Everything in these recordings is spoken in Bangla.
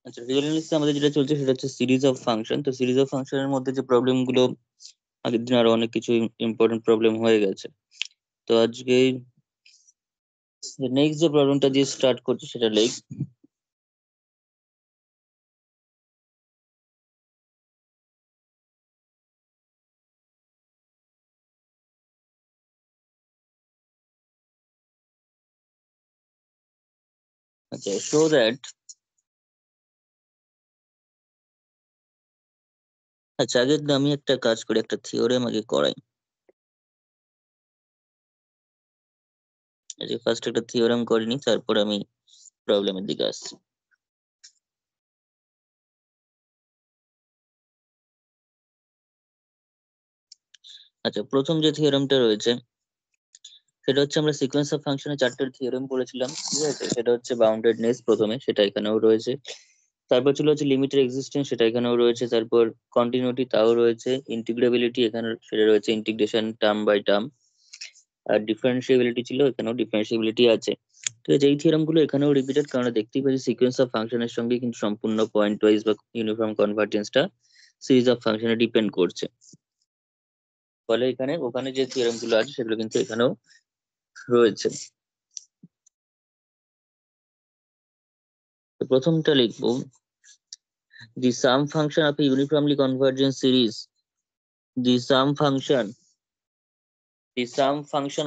আচ্ছা, রিয়েল অ্যানালিসিসে আমাদের যেটা চলছে সেটা হচ্ছে সিরিজ অফ ফাংশন। তো সিরিজ অফ ফাংশনের মধ্যে যে প্রবলেম গুলো আগের দিন আরো অনেক কিছু ইম্পর্টেন্ট প্রবলেম হয়ে গেছে। তো আজকে নেক্সট যে প্রবলেমটা দিয়ে স্টার্ট করছি সেটা লাইক আচ্ছা, শো দ্যাট। আচ্ছা, আগে আমি একটা কাজ করি, একটা থিওরেম আগে করাই। আজকে ফার্স্ট একটা থিওরেম করিনি, তারপর আমি প্রবলেমের দিকে আসছি। আচ্ছা, প্রথম যে থিওরেমটা রয়েছে সেটা হচ্ছে আমরা সিকোয়েন্স অফ ফাংশনে চারটে থিওরেম পড়েছিলাম, ঠিক আছে? সেটা হচ্ছে বাউন্ডেডনেস প্রথমে, সেটা এখানেও রয়েছে। তারপর ছিল হচ্ছে লিমিটের এক্সিস্টেন্স, সেটা এখানেও রয়েছে। তারপর কন্টিনিউটি, তাও রয়েছে। ইন্টিগ্রেবিলিটি, এখানে সেটা রয়েছে ইন্টিগ্রেশন টার্ম বাই টার্ম। আর ডিফারেন্সিয়েবিলিটি ছিল, এখানেও ডিফারেন্সিয়েবিলিটি আছে। ঠিক আছে, এই থিওরাম গুলো এখানেও রিপিটেড, কারণ দেখতেই পাচ্ছি সিকোয়েন্স অফ ফাংশনের সঙ্গে কিন্তু সম্পূর্ণ পয়েন্ট ওয়াইজ বা ইউনিফর্ম কনভার্জেন্সটা সিরিজ অফ ফাংশনে ডিপেন্ড করছে। ফলে এখানে ওখানে যে থিওরাম গুলো আছে সেগুলো কিন্তু এখানেও রয়েছে। তো প্রথমটা লিখবো, the sum function of a uniformly convergent series, the sum function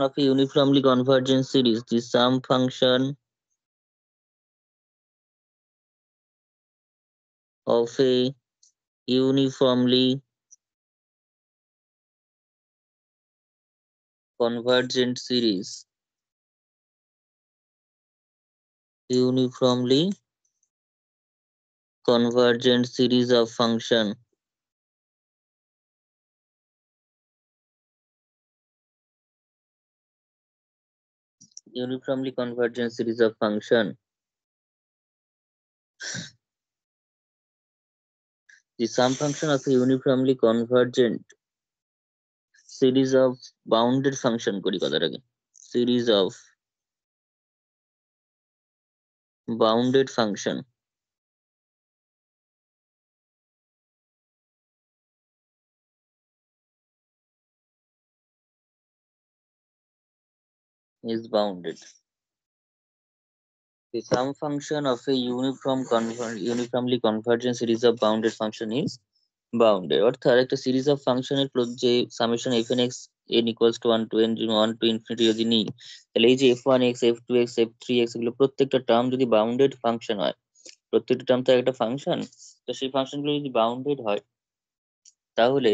of a uniformly convergent series, the sum function of a uniformly convergent series, uniformly convergent series of function, uniformly convergent series of function, the sum function of a uniformly convergent series of bounded function করি কথাটাকে, series of bounded function is bounded. The sum function of a uniformly convergent series of bounded function is bounded. অর্থাৎ একটা সিরিজ অফ ফাংশনের যে summation F N x n equals to one to n one to infinity যদি নিই, তাহলে এই যে f one x, f two x, f three x, এগুলো প্রত্যেকটা টার্ম যদি বাউন্ডেড ফাংশন হয়, প্রত্যেকটা টার্ম তো একটা ফাংশন, তো সেই ফাংশনগুলো যদি বাউন্ডেড হয়, তাহলে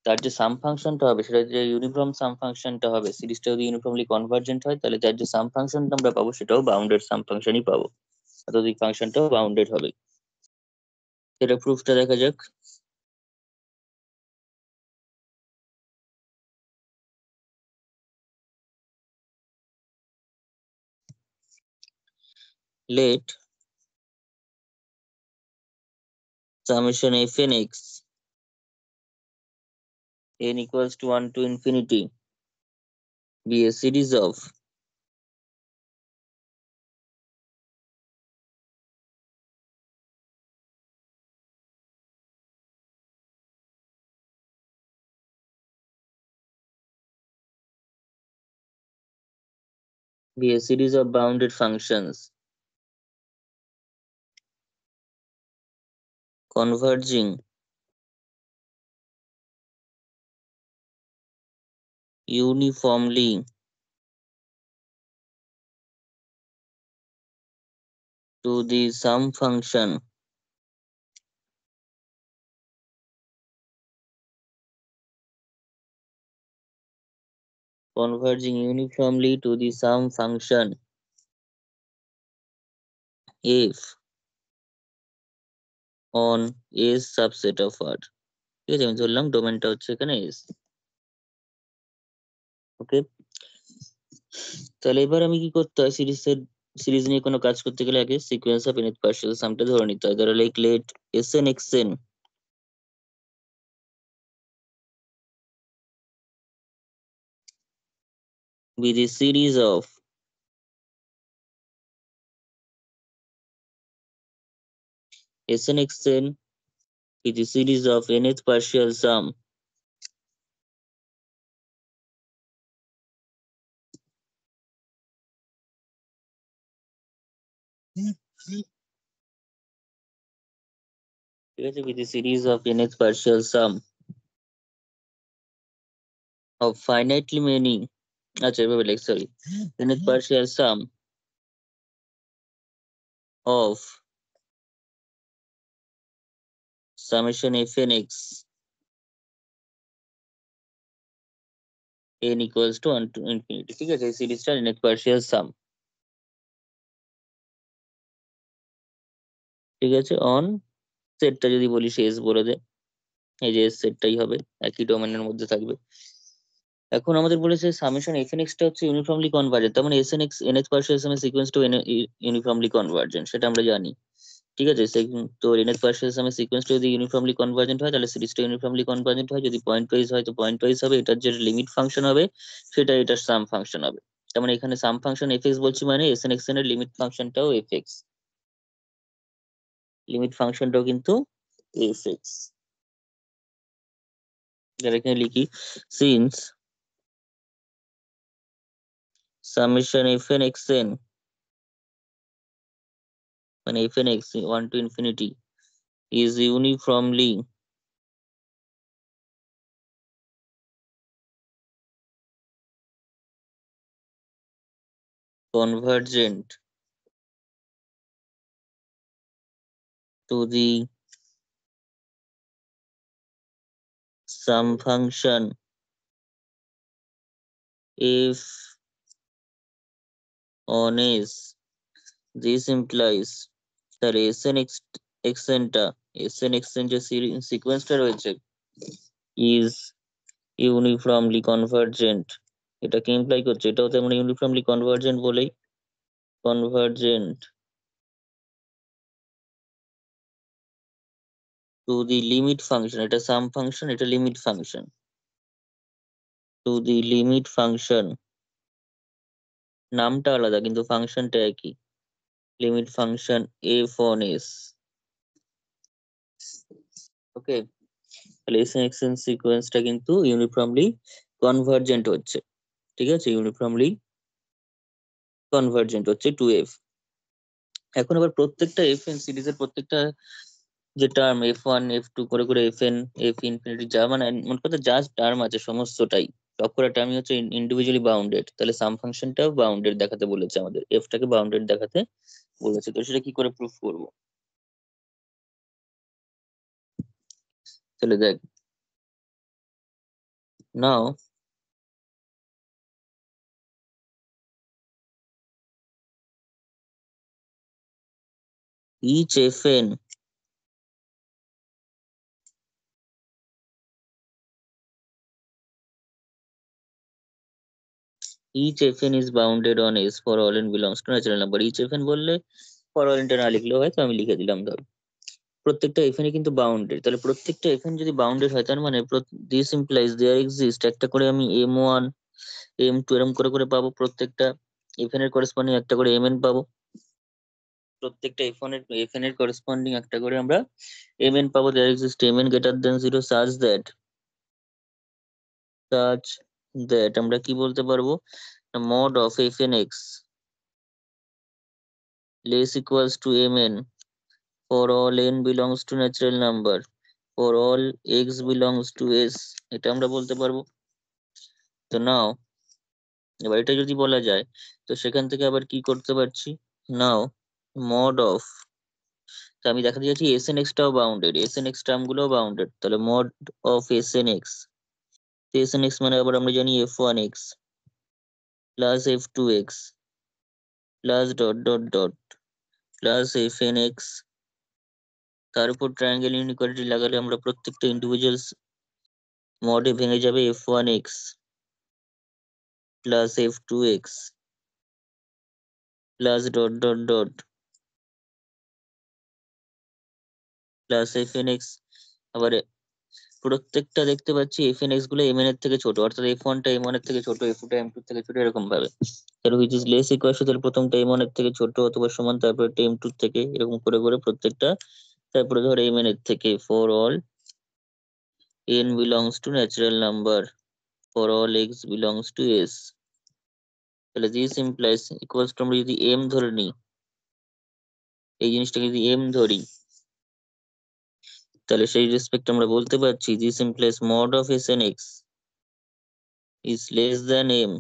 তার যে সাম ফাংশনটা হবে সেটা যে ইউনিফর্ম সাম ফাংশনটা হবে, সিরিজটা যদি ইউনিফর্মলি কনভার্জেন্ট হয়, তাহলে তার যে সাম ফাংশনটা আমরা পাবো সেটাও বাউন্ডেড সাম ফাংশনই পাবো, অর্থাৎ এই ফাংশনটাও বাউন্ডেড হবে। এটা প্রুফটা দেখা যাক। Let summation f n x n equals to 1 to infinity be a series of bounded functions converging uniformly to the sum function converging uniformly to the sum function f on S subset of R। ঠিক আছে, আমি ধরলাম ডোমেনটা হচ্ছে এখানে S। ওকে, তাহলে এবার আমি কি করতে হয়, সিরিজ নিয়ে কোনো কাজ করতে গেলে আগে সিকোয়েন্স অফ nth পার্সিয়াল সামটা ধরে নিতে হয়। ধরো like let Sn xn be the series of Sn xn is the series of nth partial sum ঠিক আছে, with the series of nth partial sum of finitely many, আচ্ছা এভাবে লিখ, sorry, nth partial sum of summation fn x n equals to 1 to infinity, ঠিক আছে, এই সিরিজটা nth partial sum, ঠিক আছে, অন সেটটা যদি বলি শেষ বলে দে, এই যে সেটটাই হবে, একই ডোমেনের মধ্যে থাকবে। এখন আমাদের বলেছে সামেশন এফ এন এক্সটা হচ্ছে ইউনিফর্মলি কনভার্জেন্ট, তার মানে S N x N X partial সামের সিকোয়েন্স টু ইউনিফর্মলি কনভার্জেন্ট, সেটা আমরা জানি, ঠিক আছে। তো এন এক্স পার্সিয়াল সামের সিকোয়েন্সটা যদি ইউনিফর্মলি কনভার্জেন্ট হয় তাহলে সিরিজটা ইউনিফর্মলি কনভার্জেন্ট হয়, যদি পয়েন্ট ওয়াইজ হয় তো পয়েন্ট ওয়াইজ হবে, এটার যে লিমিট ফাংশন হবে সেটা এটার সাম ফাংশন হবে। তার মানে এখানে সাম ফাংশন এফ এক্স বলছি, মানে এস এন এক্স এর লিমিট ফাংশনটাও এফ এক্স, লিমিট ফাংশনটাও কিন্তু এফ এক্স। যারা এখানে লিখি, since summation F N x N, মানে F N X one to infinity is uniformly convergent to the sum function f on s. This implies that Sn যে সিকোয়েন্সটা রয়েছে is uniformly convergent, এটাকে ইমপ্লাই করছে, এটাও তেমন ইউনিফর্মলি কনভার্জেন্ট বলেই, convergent to the limit function, এটা সাম ফাংশন, এটা limit function, to the limit function, নামটা আলাদা কিন্তু ফাংশনটা একই, limit function F on S. Okay, তাহলে এস এক্সেন সিকোয়েন্সটা কিন্তু ইউনিফর্মলি কনভার্জেন্ট হচ্ছে, ঠিক আছে, ইউনিফর্মলি কনভার্জেন্ট হচ্ছে টু এফ। এখন আবার প্রত্যেকটা এফ এন সিরিজের প্রত্যেকটা যে term f one f two করে করে এফ এন এফ ইনফিনিটি, যা মানে মোট কথা যা টার্ম আছে সমস্তটাই, সবকটা টার্মই হচ্ছে ইন্ডিভিজুয়ালি বাউন্ডেড, তাহলে সাম ফাংশনটাও বাউন্ডেড দেখাতে বলেছে আমাদের, এফটাকে বাউন্ডেড দেখাতে বলেছে, তো সেটা কি করে প্রুফ করবো, তাহলে দেখ, নাও each fn each fn is bounded on s for all n belongs to natural number, each fn বললে for all n টা না লিখলেও হয়, তো আমি লিখে দিলাম, ধর প্রত্যেকটা এফএন কিন্তু বাউন্ডেড, তাহলে প্রত্যেকটা এফএন যদি বাউন্ডেড হয় তার মানে দিস ইমপ্লাইজ দেয়ার এক্সিস্ট, একটা করে আমি এম ওয়ান এম টু এরম করে করে পাবো, প্রত্যেকটা এফএন এর করেসপন্ডিং একটা করে এম এন পাবো, প্রত্যেকটা এফএন এর করেসপন্ডিং একটা করে আমরা এম এন পাবো, there exist m n greater than zero such that আমরা কি বলতে পারবো, mod of fn x less equals to mn for all n belongs to natural number for all x belongs to s, এটা আমরা বলতে পারবো। তো নাও এবার এটা যদি বলা যায় তো সেখান থেকে আবার কি করতে পারছি, নাও মড অফ, তো আমি দেখা দিয়েছি এস এন এক্স টাও bounded, s N x term গুলোও বাউন্ডেড, তাহলে mod of s N x, s N x মানে আবার আমরা জানি f one x plus f two x plus dot dot dot plus f N x, তার উপর ট্রায়াঙ্গেল ইনইকুয়ালিটি লাগালে আমরা প্রত্যেকটা ইন্ডিভিজুয়াল মডে ভেঙে যাবে f one x plus f two x plus dot dot dot plus f N x, আবার প্রত্যেকটা দেখতে পাচ্ছি এফ এন এক্স গুলো এম এন এর থেকে ছোট, অর্থাৎ এফ ওয়ানটা এম ওয়ান এর থেকে ছোট, এফ টুটা এম টু থেকে ছোট, এরকম ভাবে, তাহলে which is less equal to, তাহলে প্রথমটা এম ওয়ান এর থেকে ছোট অথবা সমান, তারপর এম টু থেকে, এরকম করে করে প্রত্যেকটা তারপরে ধর mn এর থেকে for all n belongs to natural number for all x belongs to s, তাহলে this implies equals to আমরা যদি m ধরে নিই, এই জিনিসটাকে যদি m ধরি, তাহলে সেই রেসপেক্ট আমরা বলতে পারছি this implies mod of Sn x is less than m,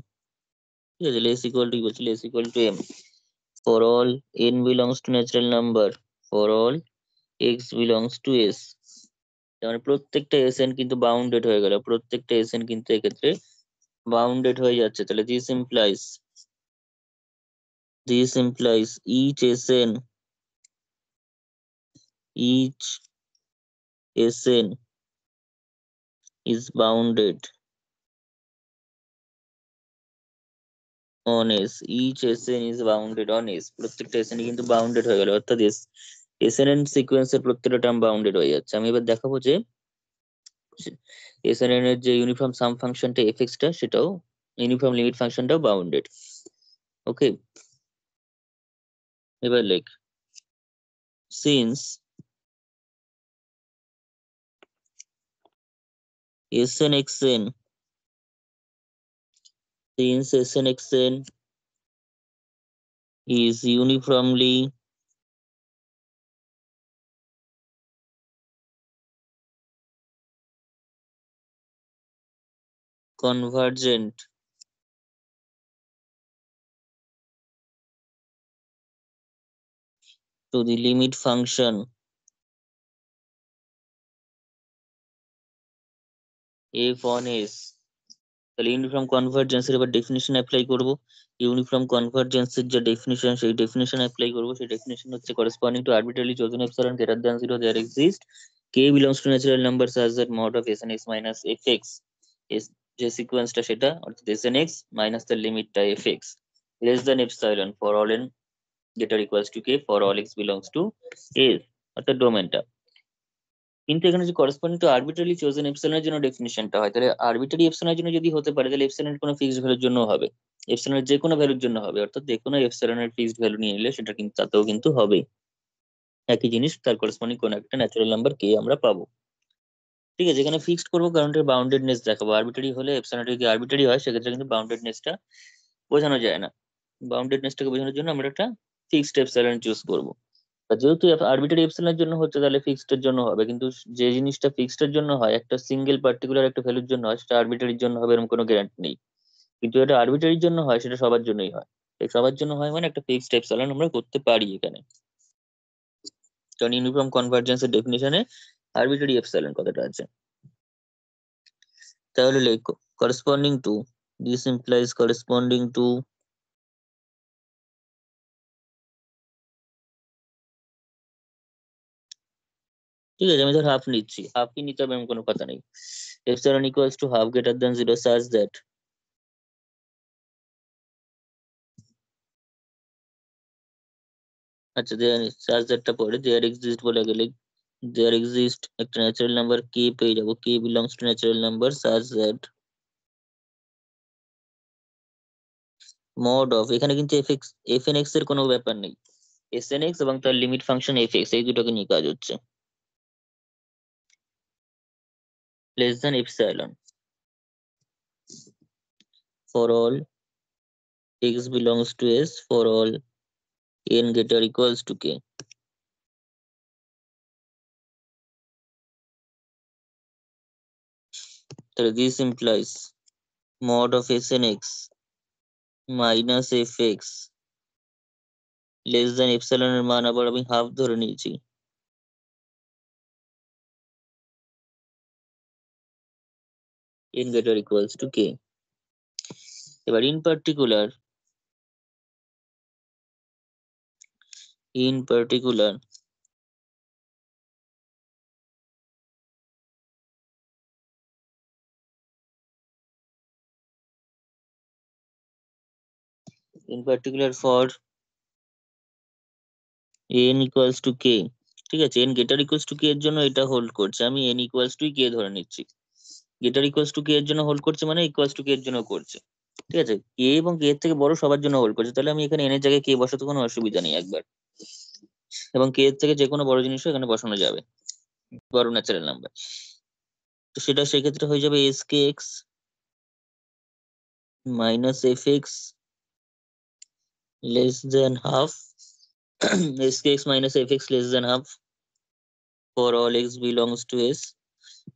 ঠিক আছে, less equal to কি বলছি, less equal to m for all n belongs to natural number for all x belongs to s, মানে প্রত্যেকটা Sn কিন্তু বাউন্ডেড হয়ে গেল, প্রত্যেকটা Sn কিন্তু এক্ষেত্রে বাউন্ডেড হয়ে যাচ্ছে, তাহলে this implies each Sn is bounded on S, each Sn is bounded on S, প্রত্যেকটা Sn কিন্তু বাউন্ডেড হয়ে গেল, অর্থাৎ Sn এর সিকোয়েন্সের প্রত্যেকটা টার্ম বাউন্ডেড হয়ে যাচ্ছে। আমি এবার দেখাবো যে Sn এর যে ইউনিফর্ম সাম ফাংশনটা fx টা, সেটাও ইউনিফর্ম লিমিট ফাংশনটাও বাউন্ডেড। ওকে, এবার লেখ since Sn xn is uniformly convergent to the limit function f on s, তাহলে ইউনিফর্ম কনভার্জেন্সের এবার ডেফিনিশন অ্যাপ্লাই করব। ইউনিফর্ম কনভার্জেন্সের যে ডেফিনিশন, সেই ডেফিনিশন অ্যাপ্লাই করব। সেই ডেফিনিশন হচ্ছে corresponding to arbitrarily chosen epsilon greater than 0 there exist k belongs to natural number such that mod of Sn x minus fx is যে সিকোয়েন্সটা সেটা, অর্থাৎ Sn x মাইনাস তার লিমিটটা fx less than epsilon for all n greater equals to k for all x belongs to s, অর্থাৎ ডোমেনটা। কিন্তু এখানে যে করেসপন্ডিং টু আরবিট্রারিলি চোজেন এপসিলনের জন্য ডেফিনিশনটা হয়, তাহলে আরবিট্রারি এপসিলনের জন্য যদি হতে পারে, তাহলে এপসিলনের কোনো ফিক্সড ভ্যালুর জন্য হবে, এপসিলনের যে কোনো ভ্যালুর জন্য হবে, অর্থাৎ যে কোনো এপসিলনের ফিক্সড ভ্যালু নিয়ে নিলে সেটা কিন্তু তাতেও কিন্তু হবে একই জিনিস, তার করেসপন্ডিং কোনো একটা ন্যাচারাল নাম্বার কে আমরা পাবো। ঠিক আছে, এখানে ফিক্সড করবো কারণ এর বাউন্ডেডনেস দেখাবো। আরবিট্রারি হলে এপসিলনটা যদি আরবিট্রারি হয় সেক্ষেত্রে কিন্তু বাউন্ডেডনেসটা বোঝানো যায় না, বাউন্ডেডনেসটাকে বোঝানোর জন্য আমরা একটা ফিক্সড এপসিলন চুজ করবো। আর যেহেতু আরবিট্রারি এপসিলনের জন্য হচ্ছে, তাহলে ফিক্সড এর জন্য হবে, কিন্তু যে জিনিসটা ফিক্সড এর জন্য হয়, একটা সিঙ্গেল পার্টিকুলার একটা ভ্যালুর জন্য হয়, সেটা আরবিট্রারির জন্য হবে এরকম কোনো গ্যারান্টি নেই। কিন্তু এটা আরবিট্রারির জন্য হয়, সেটা সবার জন্যই হয়। এই সবার জন্য হয় মানে একটা ফিক্সড এপসিলন আমরা করতে পারি এখানে, কারণ ইউনিফর্ম কনভার্জেন্সের ডেফিনিশনে আরবিট্রারি এপসিলন কথাটা আছে। তাহলে লেখো corresponding to, this implies corresponding to ঠিক আছে, আমি ধর হাফ নিচ্ছি, হাফই নিতে হবে এমন কোনো কথা নেই। Epsilon equals to half greater than 0 such that, আচ্ছা দেয়ার সাচ দ্যাটটা পরে দেয়ার এক্সিস্ট বলে গেলে দেয়ার এক্সিস্ট একটা ন্যাচারাল নাম্বার কে পেয়ে যাবো, K belongs to natural number such that mod of, এখানে কিন্তু fn x এর কোনো ব্যাপার নেই, Sn x এবং তার লিমিট ফাংশন fx এই দুটোকে নিয়ে কাজ হচ্ছে, less than epsilon for all x belongs to s for all n greater equals to k, তাহলে this implies mod of Sn x minus fx less than epsilon এর মান আবার আমি হাফ ধরে নিয়েছি, n greater equals to k। এবার in particular for n equals to k, ঠিক আছে, n greater equals to k এর জন্য এটা হোল্ড করছে, আমি n equals to k ধরে নিচ্ছি, greater equals to k এর জন্য হোল্ড করছে মানে equals to k এর জন্য করছে, ঠিক আছে, k এবং k এর থেকে বড় সবার জন্য হোল্ড করছে, তাহলে আমি এখানে n এর জায়গায় k বসাতে কোনো অসুবিধা নেই একবার। এবং কে এর থেকে যে কোনো বড় জিনিসও এখানে বসানো যাবে, বড় ন্যাচারাল নাম্বার। তো সেটা সেক্ষেত্রে হয়ে যাবে S K X minus F X less than half, S K X minus F X less than half for all X belongs to S.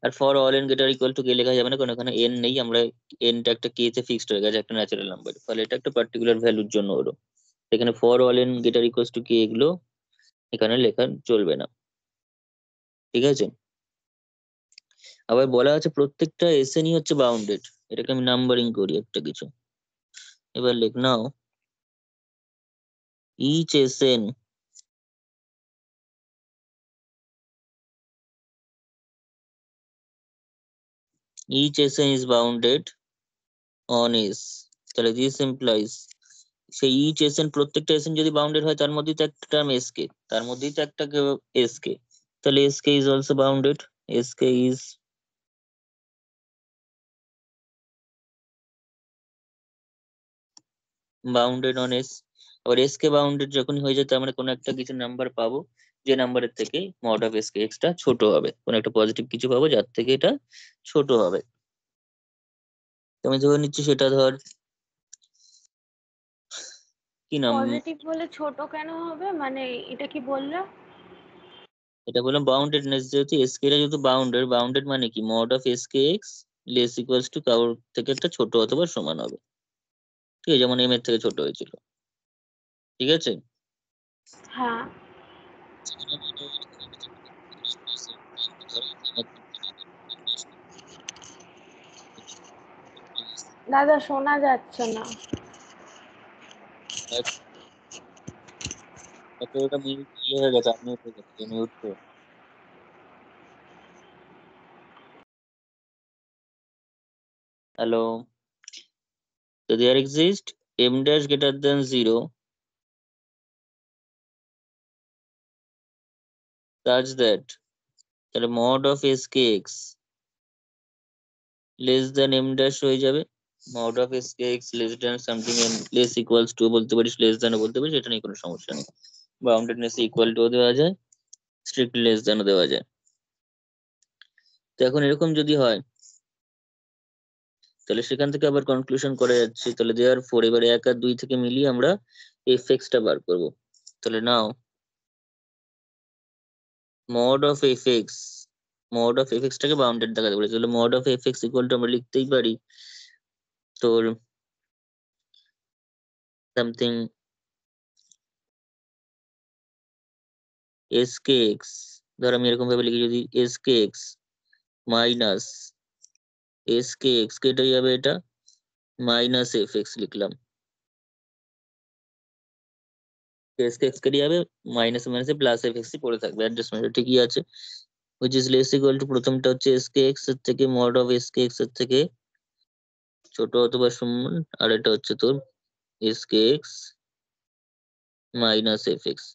আর for all N greater equal to K লেখা যাবে না, কারণ এখানে এন নেই, আমরা এনটা একটা কে তে ফিক্সড হয়ে গেছে একটা ন্যাচারাল নাম্বার, ফলে এটা একটা পার্টিকুলার ভ্যালুর জন্য হলো। এখানে for all N greater equal to K এগুলো এখানে লেখা চলবে না, ঠিক আছে। আবার বলা আছে প্রত্যেকটা এসএনই হচ্ছে বাউন্ডেড, এটাকে আমি নাম্বারিং করি একটা কিছু। এবার লিখ নাও each S N is bounded on S, তাহলে this implies সেই ইচ এসএন প্রত্যেকটা এসএন যদি বাউন্ডেড হয় তার মধ্যেই তো একটা টার্ম এস কে, তার মধ্যেই তো একটা এস কে, তাহলে S K is also bounded, S K is bounded on S. আবার এস কে বাউন্ডেড যখনই হয়ে যায় তার মানে কোনো একটা কিছু নাম্বার পাবো যে নাম্বারের থেকে mod of S K extra ছোট হবে, কোনো একটা পজিটিভ কিছু পাবো যার থেকে এটা ছোট হবে। তো আমি ধরে নিচ্ছি সেটা ধর কি নাম, পজিটিভ বলে ছোট কেন হবে, মানে এটা কি বললো? এটা বললাম বাউন্ডেডনেস, যেহেতু এস কে টা যেহেতু বাউন্ডেড, বাউন্ডেড মানে কি mod of S K x less equals to কারোর থেকে একটা ছোট অথবা সমান হবে, ঠিক আছে, যেমন এম এর থেকে ছোট হয়েছিল, ঠিক আছে। হ্যাঁ দাদা, শোনা যাচ্ছে না। ওটা মিউট ইয়ে হয়ে গেছে, আপনি হয়ে গেছে মিউট তো। Hello, so there exists m dash greater than 0 such that তাহলে mod of skx less than m dash হয়ে যাবে, mod of skx less than something m less equals to বলতে পারিস, less than ও বলতে পারিস, এটা নিয়ে কোনো সমস্যা নেই। বাউন্ডেডনেস ইকুয়াল টু দেওয়া যায়, স্ট্রিক্টলি লেস দ্যানও দেওয়া যায়। তো এখন এরকম যদি হয় তাহলে সেখান থেকে আবার কনক্লুশন করা যাচ্ছে, তাহলে দেওয়ার ফোর এবারে 1 আর 2 থেকে মিলিয়ে আমরা এফ এক্সটা বার করবো। তাহলে নাও mod of F X, mod of F এক্সটাকে বাউন্ডেড দেখাতে বলেছে, তাহলে mod of F X equal to আমরা লিখতেই পারি তোর সামথিং এস কে এক্স, ধর আমি এরকম ভাবে লিখি যদি S K X minus S K x কেটে যাবে, এটা মাইনাস এফ এক্স লিখলাম, এস কে এক্স কেটে যাবে, মাইনাস মাইনাসে প্লাস এফ এক্স পড়ে থাকবে, অ্যাডজাস্টমেন্ট ঠিকই আছে। which is less equal to প্রথমটা হচ্ছে এস কে এক্স এর থেকে mod of S K x এর থেকে ছোট অথবা সমান, আর এটা হচ্ছে তোর S K X minus F x,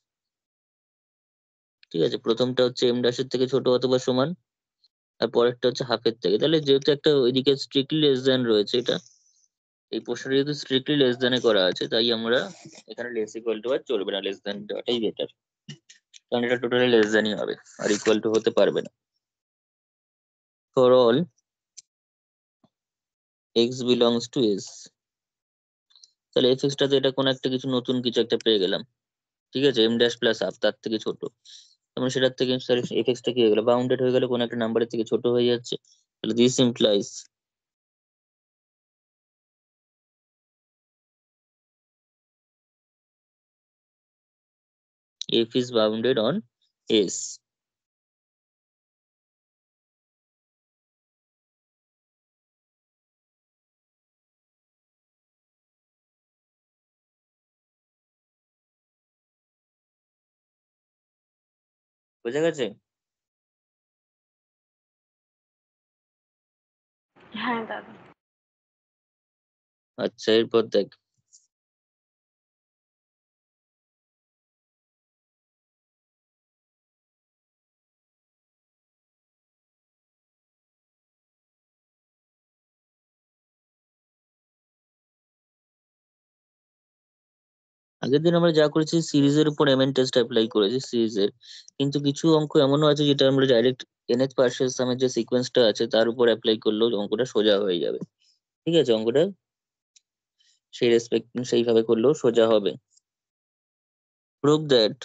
ঠিক আছে। প্রথমটা হচ্ছে এম ড্যাশের থেকে ছোট অথবা সমান, আর পরেরটা হচ্ছে হাফের থেকে। তাহলে যেহেতু একটা ওইদিকে স্ট্রিক্টলি লেস দ্যান রয়েছে, এটা এই প্রশ্নটা যেহেতু স্ট্রিক্টলি লেস দ্যানে করা আছে, তাই আমরা এখানে লেস ইকুয়াল টু আর চলবে না, লেস দ্যান দেওয়াটাই বেটার, কারণ এটা টোটালি লেস দ্যানই হবে, আর ইকুয়াল টু হতে পারবে না। For all X belongs to S, তাহলে এফ এক্সটা তো এটা কোনো একটা কিছু নতুন কিছু একটা পেয়ে গেলাম, ঠিক আছে, এম ড্যাশ প্লাস হাফ তার থেকে ছোট, তার সেটার থেকে সরি এফ এক্সটা কি হয়ে গেল, বাউন্ডেড হয়ে গেল, কোনো একটা নাম্বারের থেকে ছোট হয়ে যাচ্ছে, তাহলে this implies f is bounded on S। বোঝা গেছে? হ্যাঁ দাদা। আচ্ছা এরপর দেখ, আগের দিন আমরা যা করেছি সিরিজের উপর এমএন টেস্ট অ্যাপ্লাই করেছি সিরিজের, কিন্তু কিছু অঙ্ক এমনও আছে যেটা আমরা ডাইরেক্ট nth পার্সিয়াল সামের যে সিকোয়েন্সটা আছে তার উপর অ্যাপ্লাই করলেও অঙ্কটা সোজা হয়ে যাবে। ঠিক আছে, অঙ্কটা সেইভাবে করলেও সোজা হবে। Prove that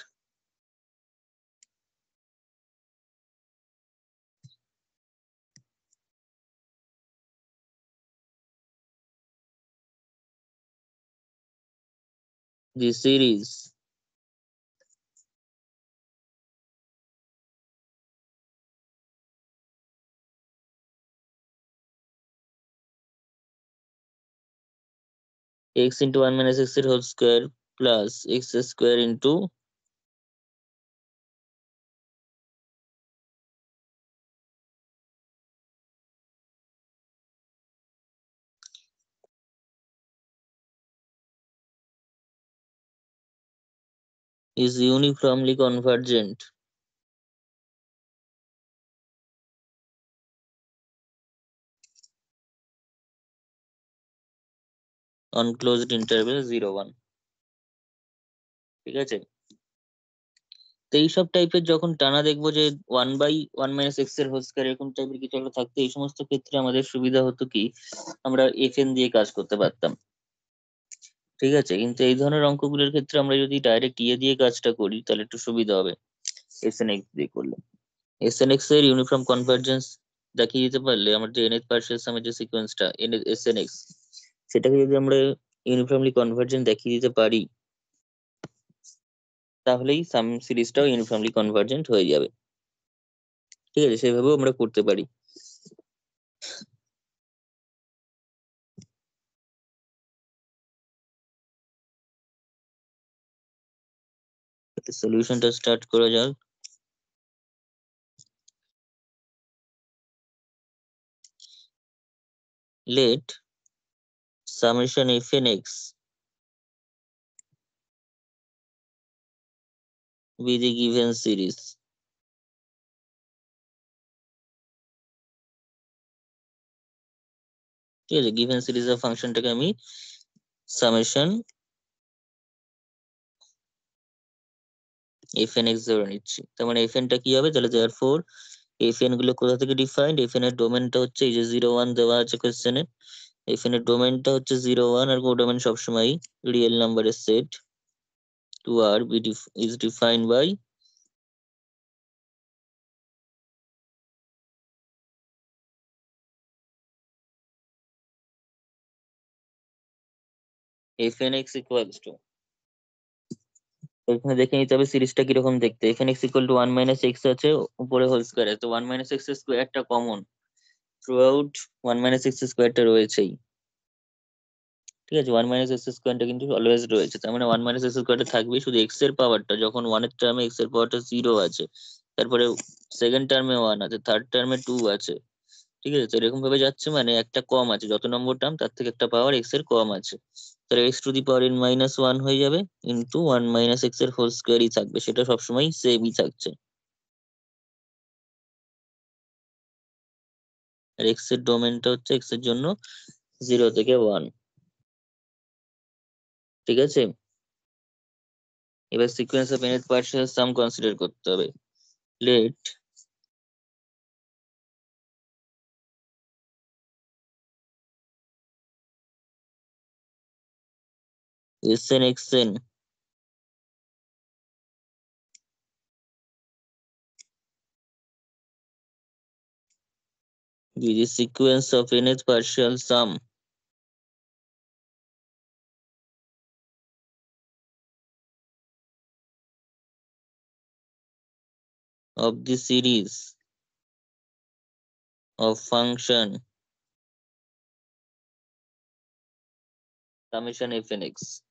the series x into 1 minus x whole square plus x square into is uniformly convergent on closed interval 0 1। ঠিক আছে, তো এইসব টাইপের যখন টানা দেখবো যে 1/1 - x এর হোল স্কয়ার এরকম টাইপের কিছু একটা থাকতো, এই সমস্ত ক্ষেত্রে আমাদের সুবিধা হতো কি আমরা fn দিয়ে কাজ করতে পারতাম। ঠিক আছে, কিন্তু এই ধরনের অঙ্কগুলোর ক্ষেত্রে আমরা যদি ডাইরেক্ট দিয়ে কাজটা করি তাহলে একটু সুবিধা হবে snx দিয়ে করলে। snx এর ইউনিফর্ম কনভার্জেন্স দেখিয়ে দিতে পারলে আমার যে nth পার্সিয়াল সামের যে সিকোয়েন্সটা snx, সেটাকে যদি আমরা ইউনিফর্মলি কনভার্জেন্ট দেখিয়ে দিতে পারি তাহলেই সাম সিরিজটাও ইউনিফর্মলি কনভার্জেন্ট হয়ে যাবে। ঠিক আছে, সেভাবেও আমরা করতে পারি। সলিউশনটা স্টার্ট করা যাক। Let summation fnx be the given series। ঠিক আছে, গিভেন সিরিজের ফাংশনটাকে আমি সামেশন fnx ধরে নিচ্ছি। তার মানে fnটা কি হবে, তাহলে therefore fn গুলো কোথা থেকে ডিফাইন্ড, fn এর ডোমেনটা হচ্ছে এই যে 0 1 দেওয়া আছে কোশ্চেনে, fn এর ডোমেনটা হচ্ছে 0 1, আর কোডোমেন সবসময় রিয়েল নাম্বারের set to R is defined by fnx equals to, এখানে দেখে নিতে হবে সিরিজটা কিরকম দেখতে। fnx equal to 1 - x আছে, উপরে হোল স্কয়ার আছে, তো 1 - x স্কয়ারটা কমন থ্রু আউট, 1 - x স্কয়ারটা রয়েছেই। ঠিক আছে, 1 - x স্কয়ারটা কিন্তু অলওয়েজ রয়েছে, তার মানে 1 - x স্কয়ারটা থাকবেই, শুধু x এর পাওয়ারটা যখন 1 এর টার্মে x এর পাওয়ারটা 0 আছে, তারপরে সেকেন্ড টার্মে 1 আছে, থার্ড টার্মে 2 আছে। ঠিক আছে, তো এরকম ভাবে যাচ্ছে, মানে একটা কম আছে, যত নম্বর টার্ম তার থেকে একটা পাওয়ার x এর কম আছে, তাহলে x two the power n - 1 হয়ে যাবে, ইন্টু 1 - x এর হোল স্কয়ারই থাকবে, সেটা সবসময় সেমই থাকছে। আর x এর ডোমেনটা হচ্ছে x এর জন্য 0 থেকে 1। ঠিক আছে, এবার sequence of nth partial sum consider করতে হবে। Let Sn xn be the sequence of nth partial sum of the series of function summation fnx।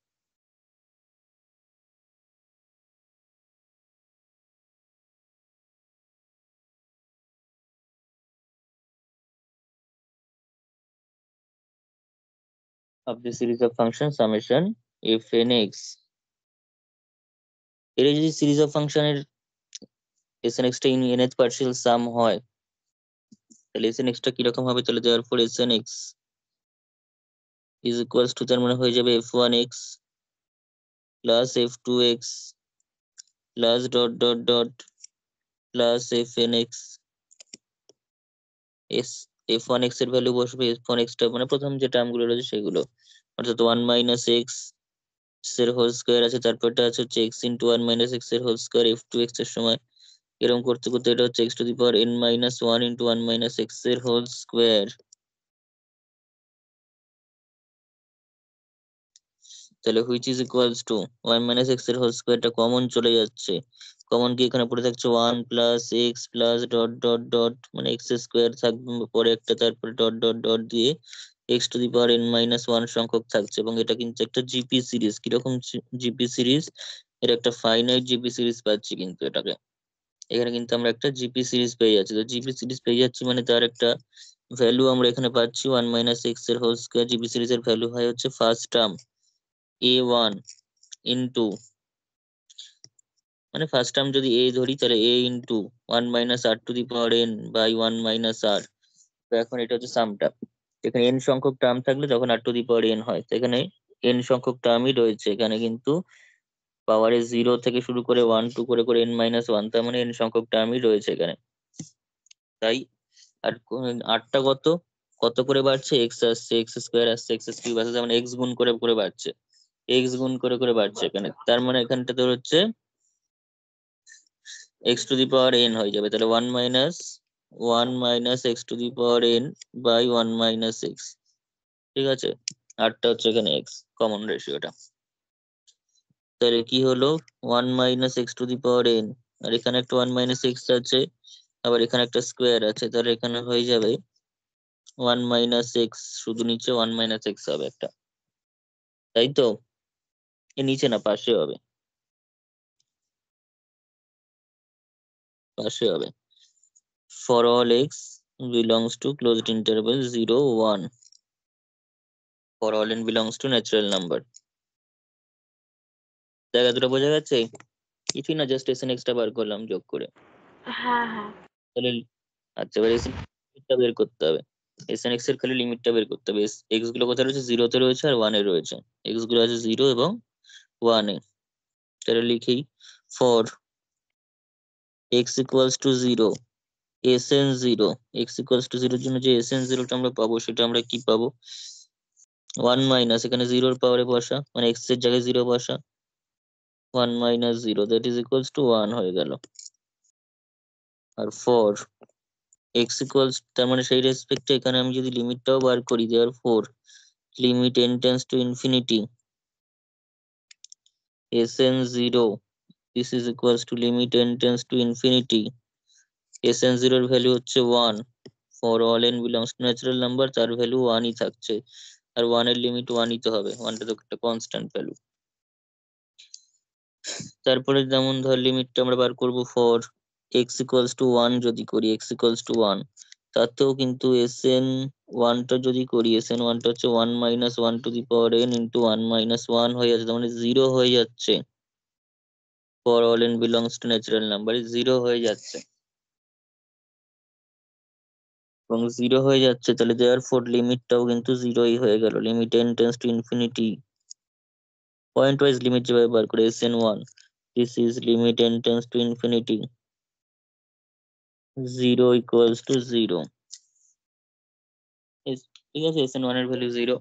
of the series of function summation fnx, এর যদি সিরিজ অফ ফাংশনের snx টা nth পার্সিয়াল সাম হয় তাহলে snx টা কিরকম হবে, তাহলে therefore snx is equals to, তার মানে হয়ে যাবে f1x plus f2x plus dot dot dot plus fnx f1x এর ভ্যালু বসবে f1x টা মানে প্রথম যে টার্ম গুলো রয়েছে সেগুলো, অর্থাৎ 1 মাইনাস এক্স এর হোল স্কোয়ার আছে, তারপরটা আছে হচ্ছে এক্স ইন্টু 1 মাইনাস এক্স এর হোল স্কোয়ার f2x এর সময়। এরকম করতে করতে এটা হচ্ছে x to the power n minus 1 into 1 minus x এর হোল স্কোয়ার। তাহলে which is equals two 1 minus x এর হোল স্কোয়ারটা কমন চলে যাচ্ছে, কমন কি এখানে পড়ে থাকছে 1 plus x plus dot dot dot মানে এক্স স্কোয়ার থাকবে পরে একটা, তারপরে ডট ডট ডট দিয়ে x to the power n minus 1 সংখ্যক থাকছে। এবং এটা কিন্তু একটা জিপি সিরিজ। কিরকম জিপি সিরিজ? এটা একটা ফাইনাইট জিপি সিরিজ পাচ্ছি কিন্তু এটাকে, এখানে কিন্তু আমরা একটা জিপি সিরিজ পেয়ে যাচ্ছি। তো জিপি সিরিজ পেয়ে যাচ্ছি মানে তার একটা ভ্যালু আমরা এখানে পাচ্ছি 1 মাইনাস এক্স এর হোল স্কোয়ার। জিপি সিরিজের ভ্যালু হয় হচ্ছে ফার্স্ট টার্ম a1 ইন্টু, মানে ফার্স্ট টার্ম যদি a ধরি তাহলে a into 1 minus r to the power n by 1 minus r. তো এখন এটা হচ্ছে সামটা, এখানে n সংখ্যক টার্ম থাকলে যখন আর টু দি পাওয়ার n হয়, তো এখানে n সংখ্যক টার্মই রয়েছে এখানে, কিন্তু পাওয়ারে 0 থেকে শুরু করে 1 2 করে করে n মাইনাস 1, তার মানে n সংখ্যক টার্মই রয়েছে এখানে। তাই আর আটটা কত কত করে বাড়ছে, এক্স আসছে, এক্স স্কোয়ার আসছে, এক্স কিউব আসছে, মানে এক্স গুণ করে করে বাড়ছে, এক্স গুণ করে করে বাড়ছে এখানে। তার মানে এখানটা তোর হচ্ছে x to the power n হয়ে যাবে। তাহলে 1 minus x to the power n by 1 minus x. ঠিক আছে, আটটা হচ্ছে এখানে এক্স কমন রেশিওটা। তাহলে কি হলো 1 minus x to the power n, আর এখানে একটা 1 মাইনাস এক্স আছে, আবার এখানে একটা স্কোয়ার আছে, তাহলে এখানে হয়ে যাবে 1 মাইনাস এক্স, শুধু নিচে 1 মাইনাস এক্স হবে একটা, তাই তো? এ নিচে না, পাশে হবে, পাশে হবে। For all X belongs two closed interval 0 1, for all n belongs to natural number. জায়গা দুটো বোঝা গেছে? কিছুই না, জাস্ট এস এন এক্স টা বার করলাম যোগ করে। হ্যাঁ হ্যাঁ। তাহলে আচ্ছা, এবার এস টা বের করতে হবে, এস এন এক্স এর খালি লিমিটটা বের করতে হবে। এক্স গুলো কোথায় রয়েছে? 0 তে রয়েছে আর 1 এ রয়েছে। এক্স গুলো আছে 0 এবং 1 এ। তাহলে লিখি for x equals to 0 s n 0, x equals to 0 এর জন্য যে এসএন 0 টা আমরা পাবো সেটা আমরা কি পাবো? 1 মাইনাস, এখানে 0 এর পাওয়ারে বসা, মানে এক্স এর জায়গায় 0 বসা, 1 minus 0 that is equals two 1 হয়ে গেল। আর ফর এক্স ইকুয়ালস, তার মানে সেই রেসপেক্টে এখানে আমি যদি লিমিটটাও বার করি, therefore limit n tends to infinity s n 0 this is equals to limit n tends to infinity s n 0 এর ভ্যালু হচ্ছে 1, for all n belongs to natural number তার ভ্যালু 1 ই থাকছে, আর 1 এর লিমিট 1 ই তো হবে, 1 টা তো একটা কনস্ট্যান্ট ভ্যালু। তারপরে যেমন ধর লিমিটটা আমরা বার করব ফর এক্স ইকুয়ালস টু 1, যদি করি এক্স ইকুয়ালস টু 1, তাতেও কিন্তু এসএন 1 টা যদি করি, এসএন 1 টা হচ্ছে 1 minus 1 two the power n into 1 minus 1 হয়ে যাচ্ছে, তার মানে 0 হয়ে যাচ্ছে। For all n belongs to natural number 0 হয়ে যাচ্ছে, এবং 0 হয়ে যাচ্ছে, তাহলে দেয়ার ফোর লিমিটটাও কিন্তু 0ই হয়ে গেল। Limit n tends to infinity, point wise limit যেভাবে বার করে s n 1, this is limit n tends to infinity 0 equals to 0। ঠিক আছে, এসএন 1 এর ভ্যালু 0।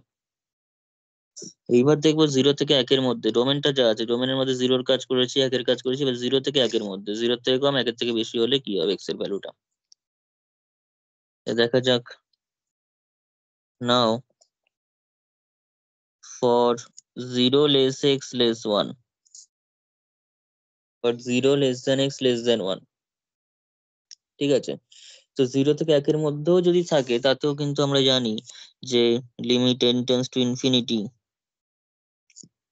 এইবার দেখবো 0 থেকে 1 এর মধ্যে ডোমেনটা যা আছে, ডোমেনের মধ্যে 0 এর কাজ করেছি, 1 এর কাজ করেছি, এবার 0 থেকে 1 এর মধ্যে, 0 থেকে কম 1 এর থেকে বেশি হলে কি হবে এক্স এর ভ্যালুটা, দেখা যাক। নাও for 0 less x less 1, for 0 less than x less দেন 1, ঠিক আছে? তো 0 থেকে 1 এর মধ্যেও যদি থাকে তাতেও কিন্তু আমরা জানি যে limit n tends to infinity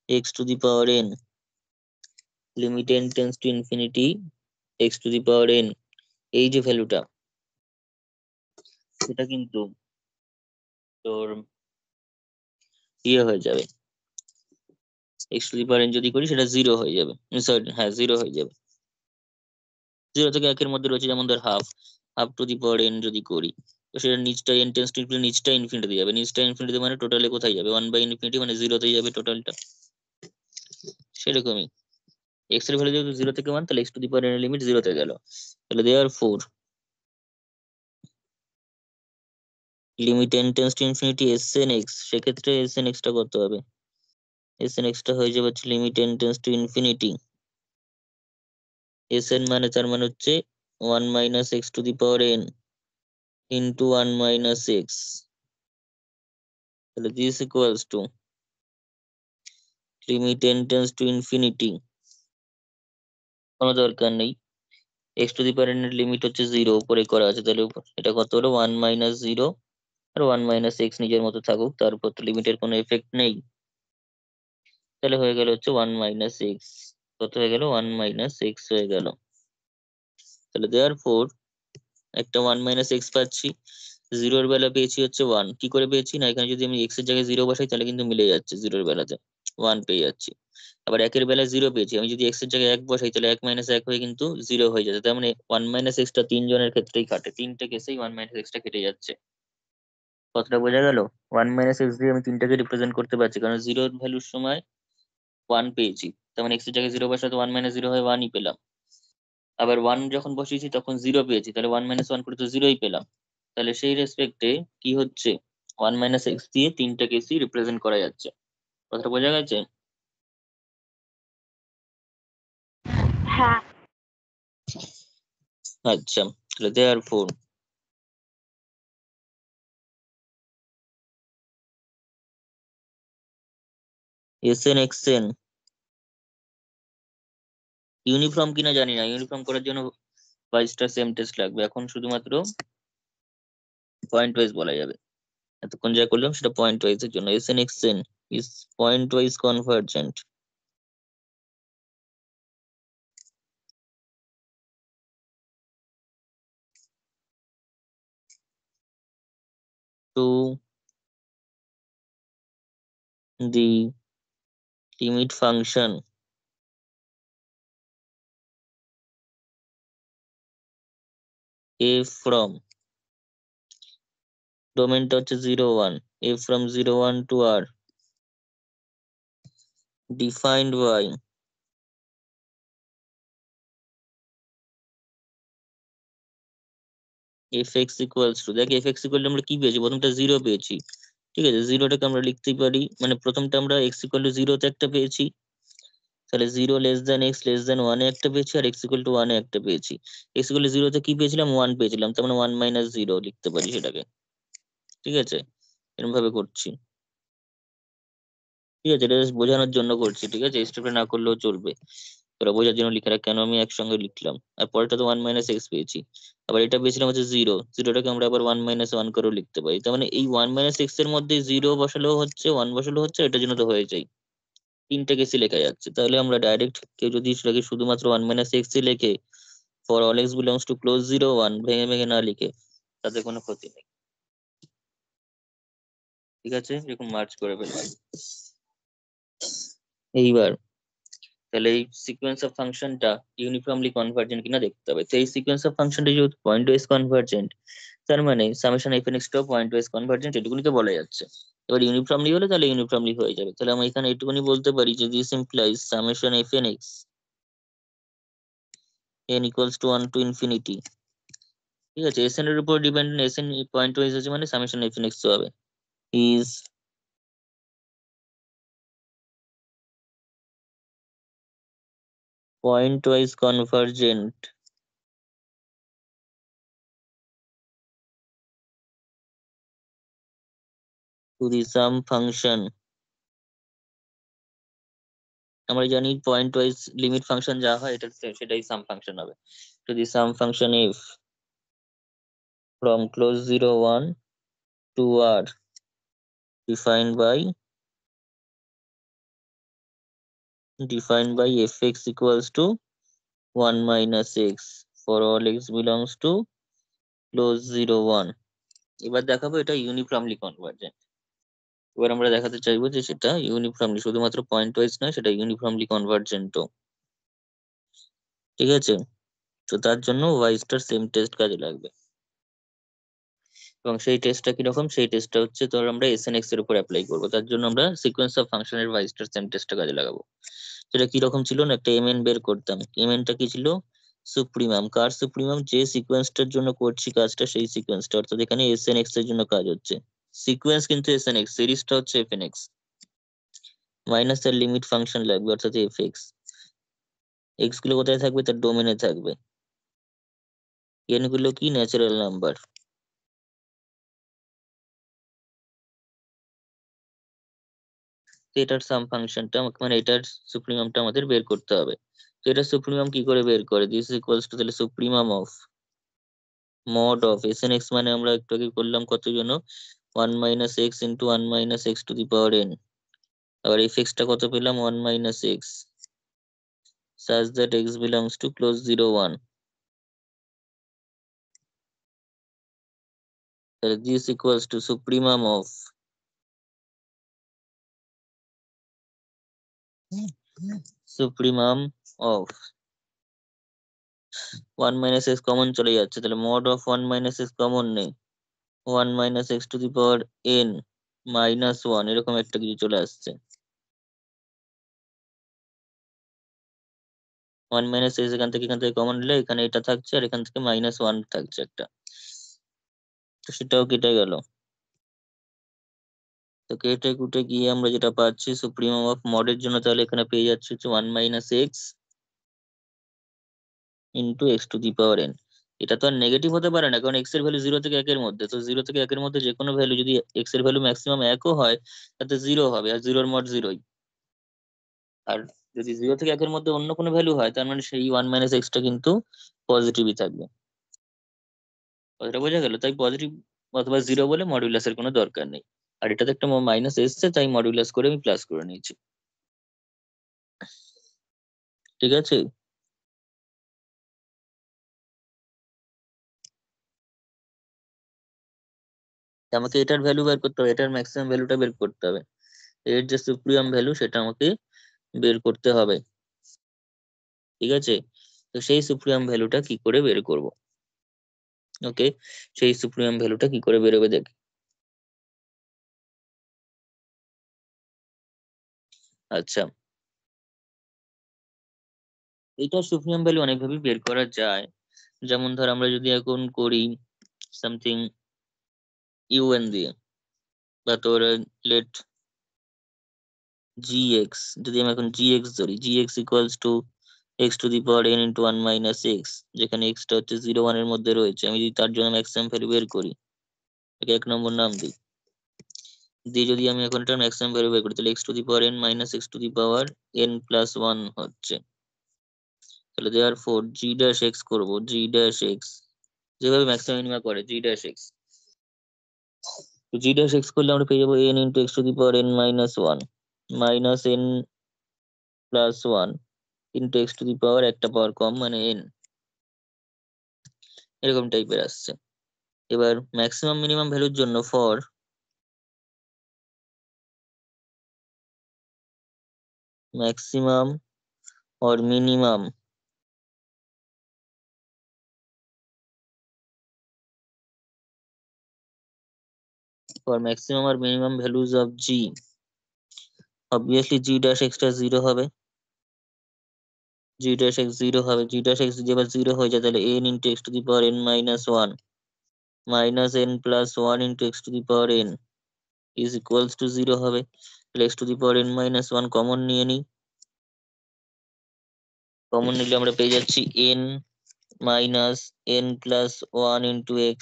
x to the power n, limit n tends to infinity x to the power n, এই যে ভ্যালুটা সেটা কিন্তু তোর ইয়ে হয়ে যাবে, x to the power n যদি করি সেটা 0 হয়ে যাবে, সরি হ্যাঁ 0 হয়ে যাবে। 0 থেকে 1 এর মধ্যে রয়েছে, যেমন ধর half, have to the power n যদি করি, তো সেটা নিচটা n টেন্স টু ইনফিনিটি, নিচটা ইনফিনিটি যাবে, নিচটা ইনফিনিটি মানে টোটালে কোথায় যাবে 1 বাই ইনফিনিটি, মানে 0 তেই যাবে টোটালটা। সেরকমই এক্স এর ভ্যালু যেহেতু 0 থেকে 1, তাহলে x two the power n এর লিমিট 0 তে গেল। তাহলে therefore limit n tends to infinity sn x, সেক্ষেত্রে sn x টা কত হবে? sn x টা হয়ে যাবে হচ্ছে limit n tends to infinity sn মানে তার মানে হচ্ছে 1 minus x two the power n into 1 minus x। তাহলে this equals to limit n tends to infinity, কোনো দরকার নেই, x two the power n এর লিমিট হচ্ছে 0, উপরে করা আছে, তাহলে এটা কত হলো 1 মাইনাস 0 আর 1 মাইনাস x নিজের মতো থাকুক, তার উপর তো লিমিটের কোনো এফেক্ট নেই। তাহলে হয়ে গেল হচ্ছে 1 মাইনাস এক্স, কত হয়ে গেল 1 মাইনাস এক্স হয়ে গেল। তাহলে দেয়ারফোর একটা 1 মাইনাস এক্স পাচ্ছি, জিরোর বেলা পেয়েছি হচ্ছে 1, কি করে পেয়েছি না, এখানে যদি আমি এক্স এর জায়গায় 0 বসাই তাহলে কিন্তু মিলে যাচ্ছে, জিরোর বেলাতে 1 পেয়ে যাচ্ছি। আবার একের বেলায় 0 পেয়েছি, আমি যদি এক্স এর জায়গায় 1 বসাই তাহলে 1 মাইনাস 1 হয়ে কিন্তু 0 হয়ে যাচ্ছে, তার মানে 1 মাইনাস এক্সটা 3 জনের ক্ষেত্রেই কাটে, 3টে কেসেই 1 মাইনাস এক্সটা কেটে যাচ্ছে। কতটা বোঝা গেল? 1 মাইনাস এক্স দিয়ে আমি 3টাকে রিপ্রেজেন্ট করতে পারছি, কারণ জিরোর ভ্যালুর সময় 1 পেয়েছি, তার মানে এক্স এর জায়গায় 0 বসাতে 1 মাইনাস 0 হয় 1ই পেলাম। আবার 1 যখন বসিয়েছি তখন 0 পেয়েছি, তাহলে 1 মাইনাস 1 করে তো 0ই পেলাম। তাহলে সেই রেসপেক্টে কি হচ্ছে, 1 মাইনাস এক্স দিয়ে 3টা কেসই রিপ্রেজেন্ট করা যাচ্ছে। কথাটা বোঝা গেছে? হ্যাঁ। আচ্ছা, তাহলে therefore Sn xn ইউনিফর্ম কিনা জানি না, ইউনিফর্ম করার জন্য 22টা সেম টেস্ট লাগবে, এখন শুধুমাত্র পয়েন্ট ওয়াইজ বলা যাবে। এতক্ষণ যা করলাম সেটা পয়েন্ট ওয়াইজ এর জন্য। Sn xn is point wise convergent to the limit function f from, ডোমেনটা হচ্ছে 0 1, f from 0 1 to r defined by fx equals to, দেখ fx equal to আমরা কি পেয়েছি, প্রথমটা 0 পেয়েছি, ঠিক আছে, জিরোটাকে আমরা লিখতেই পারি, মানে প্রথমটা আমরা x equal to 0 তে একটা পেয়েছি, তাহলে 0 less than x less than 1 এ একটা পেয়েছি, আর x equal to 1 এ একটা পেয়েছি। x equal to 0 তে কি পেয়েছিলাম, 1 পেয়েছিলাম, তার মানে 1 মাইনাস 0 লিখতে পারি সেটাকে, ঠিক আছে, এরকম ভাবে করছি, ঠিক আছে, এটা just বোঝানোর জন্য করছি, ঠিক আছে, স্টেপটা না করলেও চলবে, তোরা বোঝার জন্য লিখে রাখ কেন আমি একসঙ্গে লিখলাম। আর পরেরটা তো 1 মাইনাস এক্স পেয়েছি, আবার এটা পেয়েছিলাম হচ্ছে 0, জিরোটাকে আমরা আবার 1 মাইনাস 1 করেও লিখতে পারি, তার মানে এই 1 মাইনাস এক্স এর মধ্যে 0 বসালেও হচ্ছে 1 বসালেও হচ্ছে, এটার জন্য তো হয়ে যায়, 3টে কেসি লেখা যাচ্ছে। তাহলে আমরা ডাইরেক্ট কেউ যদি সেটাকে শুধুমাত্র 1 মাইনাস এক্স ই লেখে, for all X belongs two close 0 1 ভেঙে ভেঙে না লিখে, তাতে কোনো ক্ষতি নেই, ঠিক আছে, এরকম মার্চ করে ফেললাম। এইবার তাহলে এই সিকোয়েন্স অফ ফাংশনটা ইউনিফর্মলি কনভার্জেন্ট কিনা দেখতে হবে। তো এই সিকোয়েন্স অফ ফাংশনটা যেহেতু পয়েন্ট ওয়াইজ কনভার্জেন্ট, তার মানে সামেশন এফ এন এক্স টাও পয়েন্ট ওয়াইজ কনভার্জেন্ট, এটুকুনি তো বলা যাচ্ছে। এবার ইউনিফর্মলি হলে তাহলে ইউনিফর্মলি হয়ে যাবে, তাহলে আমি এখানে এটুকুনি বলতে পারি যে this implies summation F N x n equals to 1 to infinity, ঠিক আছে, এস এন এর উপর dependent, S N point wise আছে মানে সামেশন এফ এন এক্স হবে, is point wise convergent to the sum function, আমরা জানি পয়েন্ট ওয়াইজ লিমিট ফাংশন যা হয় এটা সেটাই সাম ফাংশন হবে, to the some function F from close 0 1 to r defined by fx equals to 1 minus x for all x belongs to close 0 1। এবার দেখাবো এটা ইউনিফর্মলি কনভার্জেন্ট। এবার আমরা দেখাতে চাইবো যে সেটা ইউনিফর্মলি, শুধুমাত্র পয়েন্ট ওয়াইজ নয়, সেটা ইউনিফর্মলি কনভার্জেন্টও, ঠিক আছে। তো তার জন্য ওয়াই স্টার সেম টেস্ট কাজে লাগবে, এবং সেই টেস্টটা কিরকম, সেই টেস্টটা হচ্ছে ধর আমরা এস এন এক্স এর উপর অ্যাপ্লাই করবো, তার জন্য আমরা সিকোয়েন্স অফ ফাংশনের ওয়াই স্টার সেম টেস্টটা কাজে লাগাবো। সেটা কিরকম ছিল না, একটা mn বের করতাম। mnটা কি ছিল? সুপ্রিমাম। কার সুপ্রিমাম? যে সিকোয়েন্সটার জন্য করছি কাজটা, সেই সিকোয়েন্সটা। অর্থাৎ এখানে snx এর জন্য কাজ হচ্ছে। সিকোয়েন্স কিন্তু snx, সিরিজটা হচ্ছে fnx। মাইনাস তার লিমিট ফাংশন লাগবে, অর্থাৎ fx। এক্স গুলো কোথায় থাকবে? তার ডোমেনে থাকবে। এন গুলো কি? Natural number. এটার সাম ফাংশনটা মানে এটার সুপ্রিমামটা আমাদের বের করতে হবে। তো এটা সুপ্রিমাম কি করে বের করে? দিস ইকুয়ালস টু, তাহলে supremum of mod of N x, মানে আমরা একটু আগে করলাম কত জন্য? 1 - x ইন্টু 1 - x⁴n। আবার এফ এক্সটা কত পেলাম? 1 - x, such that x belongs to close 0 1। তাহলে this equals two supremum of supremum of 1 - x common চলে যাচ্ছে, তাহলে মড অফ 1 - x কমন নেই। 1 - x⁴n -1 এরকম একটা কিছু চলে আসছে। 1 - x এখান থেকে কমন নিলে এখানে এটা থাকছে, আর এখান থেকে -1 থাকছে একটা। তো সেটাও কেটে গেল। তো কেটে কুটে গিয়ে আমরা যেটা পাচ্ছি সুপ্রিমাম অফ মডের জন্য, তাহলে এখানে পেয়ে যাচ্ছে হচ্ছে 1 - x ইন্টু x⁴n। এটা তো আর নেগেটিভ হতে পারে না, কারণ এক্স এর ভ্যালু 0 থেকে 1-এর মধ্যে। তো 0 থেকে 1-এর মধ্যে যে কোনো ভ্যালু যদি এক্স এর ভ্যালু ম্যাক্সিমাম 1ও হয়, তাতে 0 হবে, আর 0-র মড 0ই। আর যদি 0 থেকে 1-এর মধ্যে অন্য কোনো ভ্যালু হয়, তার মানে সেই 1 - xটা কিন্তু পজিটিভই থাকবে। কথাটা বোঝা গেল? তাই পজিটিভ অথবা 0 বলে মডুলাসের কোনো দরকার নেই। আর এটাতে একটা মাইনাস এসছে, তাই মডুলাস করে আমি প্লাস করে নিয়েছি। ঠিক আছে? তা আমাকে এটার ভ্যালু বের করতে হবে, এটার ম্যাক্সিমাম ভ্যালুটা বের করতে হবে। এর যে সুপ্রিয়াম ভ্যালু সেটা আমাকে বের করতে হবে। ঠিক আছে? তো সেই সুপ্রিয়াম ভ্যালুটা কি করে বের করব? ওকে, সেই সুপ্রিয়াম ভ্যালুটা কি করে বেরোবে দেখ। আচ্ছা, এইটার সুপ্রিয়াম ভ্যালু অনেকভাবে বের করা যায়। যেমন ধর আমরা যদি এখন করি সামথিং ইউএন দিয়ে, বা তোর লেট gx, যদি আমি এখন gx ধরি, gx equals to x⁴n into 1 - x, যেখানে x টা হচ্ছে 0 1 এর মধ্যে রয়েছে। আমি যদি তার জন্য ম্যাক্সিমাম ভ্যালু বের করি, একে 1 নম্বর নাম দিই, দিয়ে যদি আমি এখন এটা ম্যাক্সিমাম ভ্যালু বের করি, তাহলে x⁴n - x⁴n+1 হচ্ছে। তাহলে দেওয়ার ফোর g'(x) করবো, g'(x) যেভাবে ম্যাক্সিমাম মিনিমা করে g'(x), তো g'(x) করলে আমরা পেয়ে যাবো n into x⁴n-1 -n+1 into x⁴ একটা পাওয়ার কম মানে n, এরকম টাইপের আসছে। এবার ম্যাক্সিমাম মিনিমাম ভ্যালুর জন্য for maximum or minimum for maximum আর minimum values of g, obviously g'(x) টা 0 হবে, g'(x) 0 হবে। g'(x) যদি এবার 0 হয়ে যায়, তাহলে n into x⁴n-1 -n+1 into x⁴n is equals to 0 হবে। তাহলে x⁴n-1 কমন নিয়ে নিই। কমন নিলে আমরা পেয়ে যাচ্ছি n -n+1 into x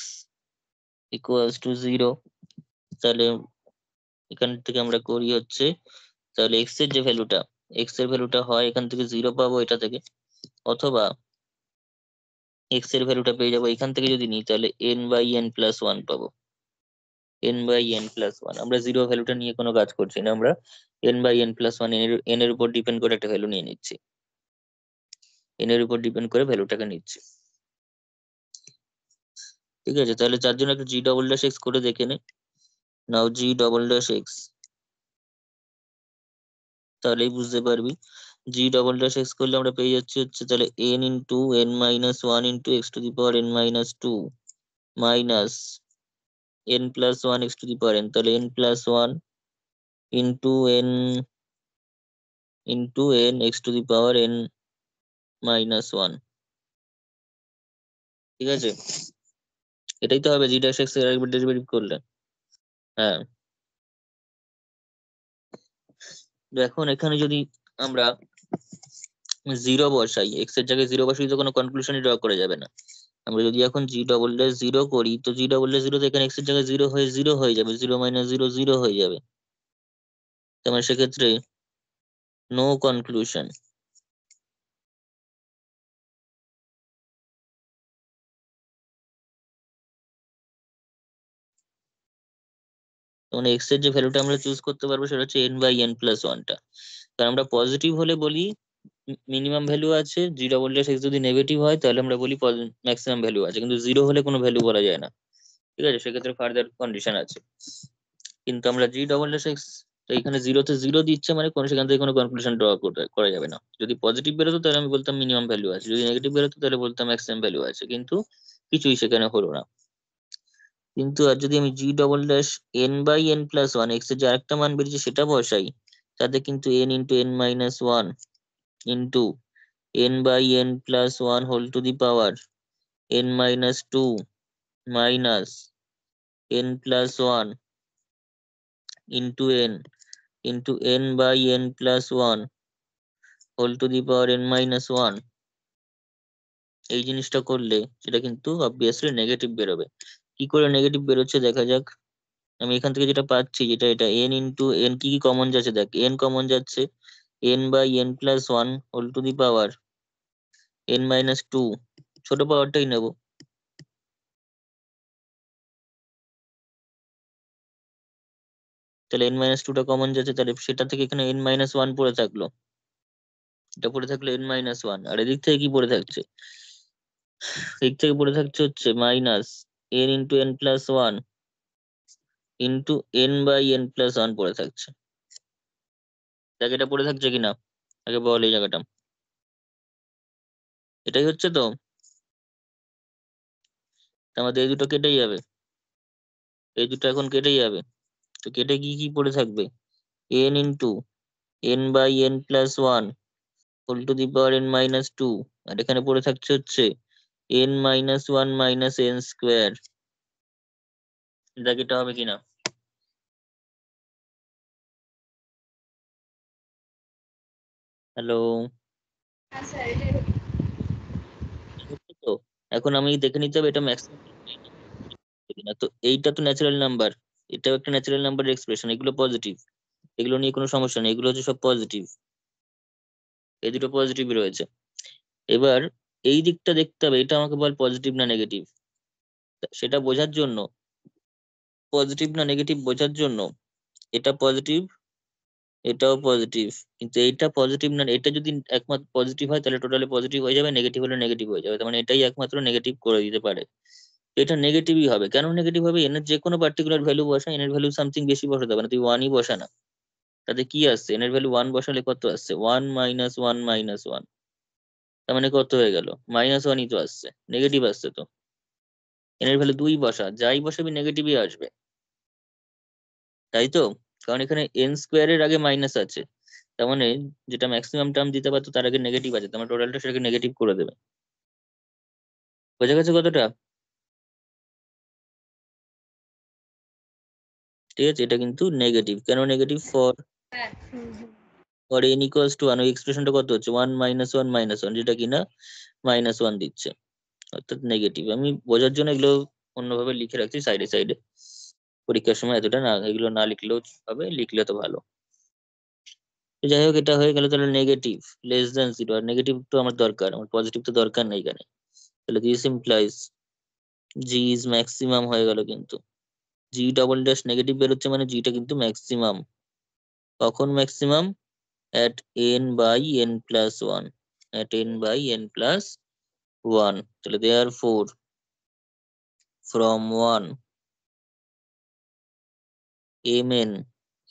equals to 0। তাহলে এখান থেকে আমরা করি হচ্ছে, তাহলে x এর যে ভ্যালুটা, x এর ভ্যালুটা হয় এখান থেকে 0 পাবো এটা থেকে, অথবা x এর ভ্যালুটা পেয়ে যাবো এখান থেকে যদি নিই, তাহলে n/n+1 পাবো। n/n+1, আমরা 0 ভ্যালুটা নিয়ে কোনো কাজ করছি না, আমরা n/n+1 n এর উপর ডিপেন্ড করে একটা ভ্যালু নিয়ে নিচ্ছি, n এর উপর ডিপেন্ড করে ভ্যালুটাকে নিচ্ছি। ঠিক আছে? তাহলে যার জন্য একটা g'(x) করে দেখে নে। নাও g'(x), তাহলেই বুঝতে পারবি। g'(x) করলে আমরা পেয়ে যাচ্ছি হচ্ছে তাহলে n into n-1 into x⁴n-2 minus n+1 x⁴n, তাহলে n+1 into n into N x to the power n minus one. ঠিক আছে, এটাই তো হবে জি ড্যাশ এক্স এর আরেকবার ডেরিভেটিভ করলে। হ্যাঁ, এখন এখানে যদি আমরা জিরো বসাই, এক্স এর জায়গায় জিরো বসাই তো কোনো কনক্লুশনই ড্র করা যাবে না। আমরা যদি এখন জি ডবল ড্যাশ জিরো করি, তো জি ডবল ড্যাশ জিরো তো এখানে এক্স এর জায়গায় জিরো হয়ে যাবে, জিরো মাইনাস জিরো জিরো হয়ে যাবে। তার মানে সেক্ষেত্রে নো কনক্লুশন। মানে এক্স এর যে ভ্যালুটা আমরা চুজ করতে পারবো সেটা হচ্ছে এন বাই এন প্লাস ওয়ানটা। কারণ আমরা পজিটিভ হলে বলি মিনিমাম ভ্যালু আছে, জি ডবল ড্যাশ এক্স যদি নেগেটিভ হয় তাহলে আমরা বলি ম্যাক্সিমাম ভ্যালু আছে, কিন্তু জিরো হলে কোনো ভ্যালু বলা যায় না। ঠিক আছে, সেক্ষেত্রে ফার্দার কন্ডিশন আছে। কিন্তু আমরা জি ডবল ড্যাশ এক্স এখানে জিরোতে জিরো দিচ্ছে, মানে কোনো সেখান থেকে কোনো কনক্লুশন ড্র করা যাবে না। যদি পজিটিভ বেরোতো তাহলে আমি বলতাম মিনিমাম ভ্যালু আছে, যদি নেগেটিভ বেরোতো তাহলে বলতাম ম্যাক্সিমাম ভ্যালু আছে, কিন্তু কিছুই সেখানে হলো না। কিন্তু আর যদি আমি g double dash n by n plus one x এর যে আরেকটা মান বেরিয়েছে সেটা বসাই, তাতে কিন্তু n into n minus one into n by n plus one whole to the power n minus two minus n plus one into n by n plus one whole to the power n minus one. এই জিনিসটা করলে সেটা কিন্তু অবভিয়াসলি নেগেটিভ বেরোবে। কি করে নেগেটিভ বেরোচ্ছে দেখা যাক। আমি এখান থেকে যেটা পাচ্ছি, যেটা এটা এন ইন্টু এন কি কি কমন যাচ্ছে, দেখ এন কমন যাচ্ছে, n by n plus one whole to the power n minus two, ছোট পাওয়ারটাই নেব। তাহলে এন মাইনাস টুটা কমন যাচ্ছে, তাহলে সেটা থেকে এখানে এন মাইনাস ওয়ান পড়ে থাকলো, এটা পড়ে থাকলো এন মাইনাস ওয়ান। আর এদিক থেকে কি পড়ে থাকছে, এদিক থেকে পড়ে থাকছে হচ্ছে minus n into n plus one into n by n plus one পড়ে থাকছে। দেখ এটা পড়ে থাকছে কিনা, আগে বল এই জায়গাটা। এটাই হচ্ছে তো, আমাদের এই দুটো কেটেই যাবে, এই দুটো এখন কেটেই যাবে। তো কেটে কি কি পড়ে থাকবে, n into n by n plus one whole to the power n minus two, আর এখানে পড়ে থাকছে হচ্ছে n minus one minus n square. দেখ এটা হবে কিনা। হ্যালো, তো এখন আমি দেখে নিতে হবে এটা ম্যাক্সিমাম কিনা। তো এইটা তো ন্যাচারাল নাম্বার, এটাও একটা ন্যাচারাল নাম্বারের এক্সপ্রেশন, এগুলো পজিটিভ, এগুলো নিয়ে কোনো সমস্যা নেই, এগুলো হচ্ছে সব পজিটিভ, এই দুটো পজিটিভ রয়েছে। এবার এই দিকটা দেখতে হবে, এটা আমাকে বল পজিটিভ না নেগেটিভ। সেটা বোঝার জন্য, পজিটিভ না নেগেটিভ বোঝার জন্য, এটা পজিটিভ এটাও পজিটিভ, কিন্তু এইটা পজিটিভ না, এটা যদি একমাত্র পজিটিভ হয় তাহলে টোটালি পজিটিভ হয়ে যাবে, নেগেটিভ হলে নেগেটিভ হয়ে যাবে, তার মানে এটাই একমাত্র নেগেটিভ করে দিতে পারে। তো এটা নেগেটিভই হবে। কেন নেগেটিভ হবে, এন এর যে কোনো পার্টিকুলার ভ্যালু বসা, এন এর ভ্যালু সামথিং বেশি বসাতে হবে না, তুই ওয়ানই বসা না। তাতে কি আসছে, এন এর ভ্যালু ওয়ান বসালে কত আসছে, one minus one minus one, তার মানে কত হয়ে গেল, মাইনাস ওয়ানই তো আসছে, নেগেটিভ আসছে তো। এন এর ভ্যালু দুই বসা, যাই বসাবি নেগেটিভই আসবে, তাই তো। কারণ এখানে এন স্কোয়ারের আগে মাইনাস আছে, তার মানে যেটা ম্যাক্সিমাম টার্ম দিতে পারতো তার আগে নেগেটিভ আছে, তার মানে টোটালটা সেটাকে নেগেটিভ করে দেবে। বোঝা গেছে কতটা? ঠিক আছে, এটা কিন্তু নেগেটিভ। কেন negative, for for N equals to one, ওই এক্সপ্রেশনটা কত হচ্ছে, ওয়ান মাইনাস ওয়ান, যেটা কিনা মাইনাস ওয়ান দিচ্ছে, অর্থাৎ নেগেটিভ। আমি বোঝার জন্য এগুলো অন্যভাবে লিখে রাখছি সাইডে সাইডে, পরীক্ষার সময় এতটা না, এগুলো না লিখলেও হবে, লিখলে তো ভালো। তো যাই হোক, এটা হয়ে গেল তাহলে নেগেটিভ লেস দেন জিরো, আর নেগেটিভ তো আমার দরকার, আমার পজিটিভ তো দরকার নেই এখানে। তাহলে this implies G is maximum হয়ে গেল, কিন্তু জি ডবল ড্যাশ নেগেটিভ বেরোচ্ছে মানে জিটা কিন্তু ম্যাক্সিমাম। কখন maximum, at n by n plus 1, at n by n plus 1। তাহলে therefore from 1 mn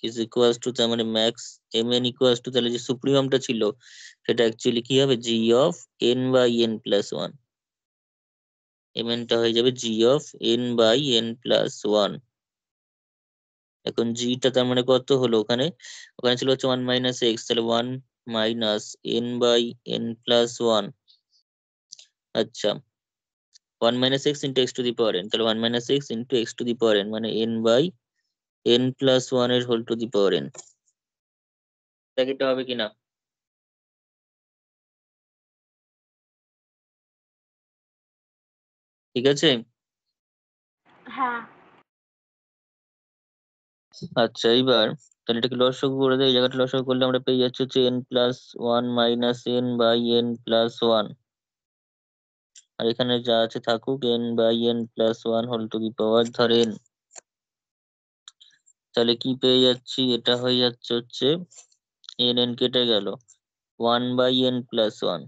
is equals to, তার মানে ম্যাক্স mn equals to, তাহলে যে সুপ্রিমামটা ছিল সেটা অ্যাকচুয়ালি কি হবে, g of n by n plus 1, mn টা হয়ে যাবে g of n by n plus 1। এখন g টা তার মানে কত হলো, ওখানে ওখানে ছিল হচ্ছে 1 মাইনাস এক্স, তাহলে 1 minus n by n plus one. আচ্ছা, 1 minus x into x to the power n, তাহলে 1 minus x into x to the power n মানে n by n plus one এর whole to the power n। এটা হবে কিনা? ঠিক আছে। হ্যাঁ। আচ্ছা, এইবার তাহলে এটাকে লসাগু করে দেয়। এই জায়গাটা লসাগু করলে আমরা পেয়ে যাচ্ছি হচ্ছে n plus one minus n by n plus one, আর এখানে যা আছে থাকুক n by n plus one whole to the power ধরেন। তাহলে কি পেয়ে যাচ্ছি, এটা হয়ে যাচ্ছে হচ্ছে n কেটে গেল, one by n plus one,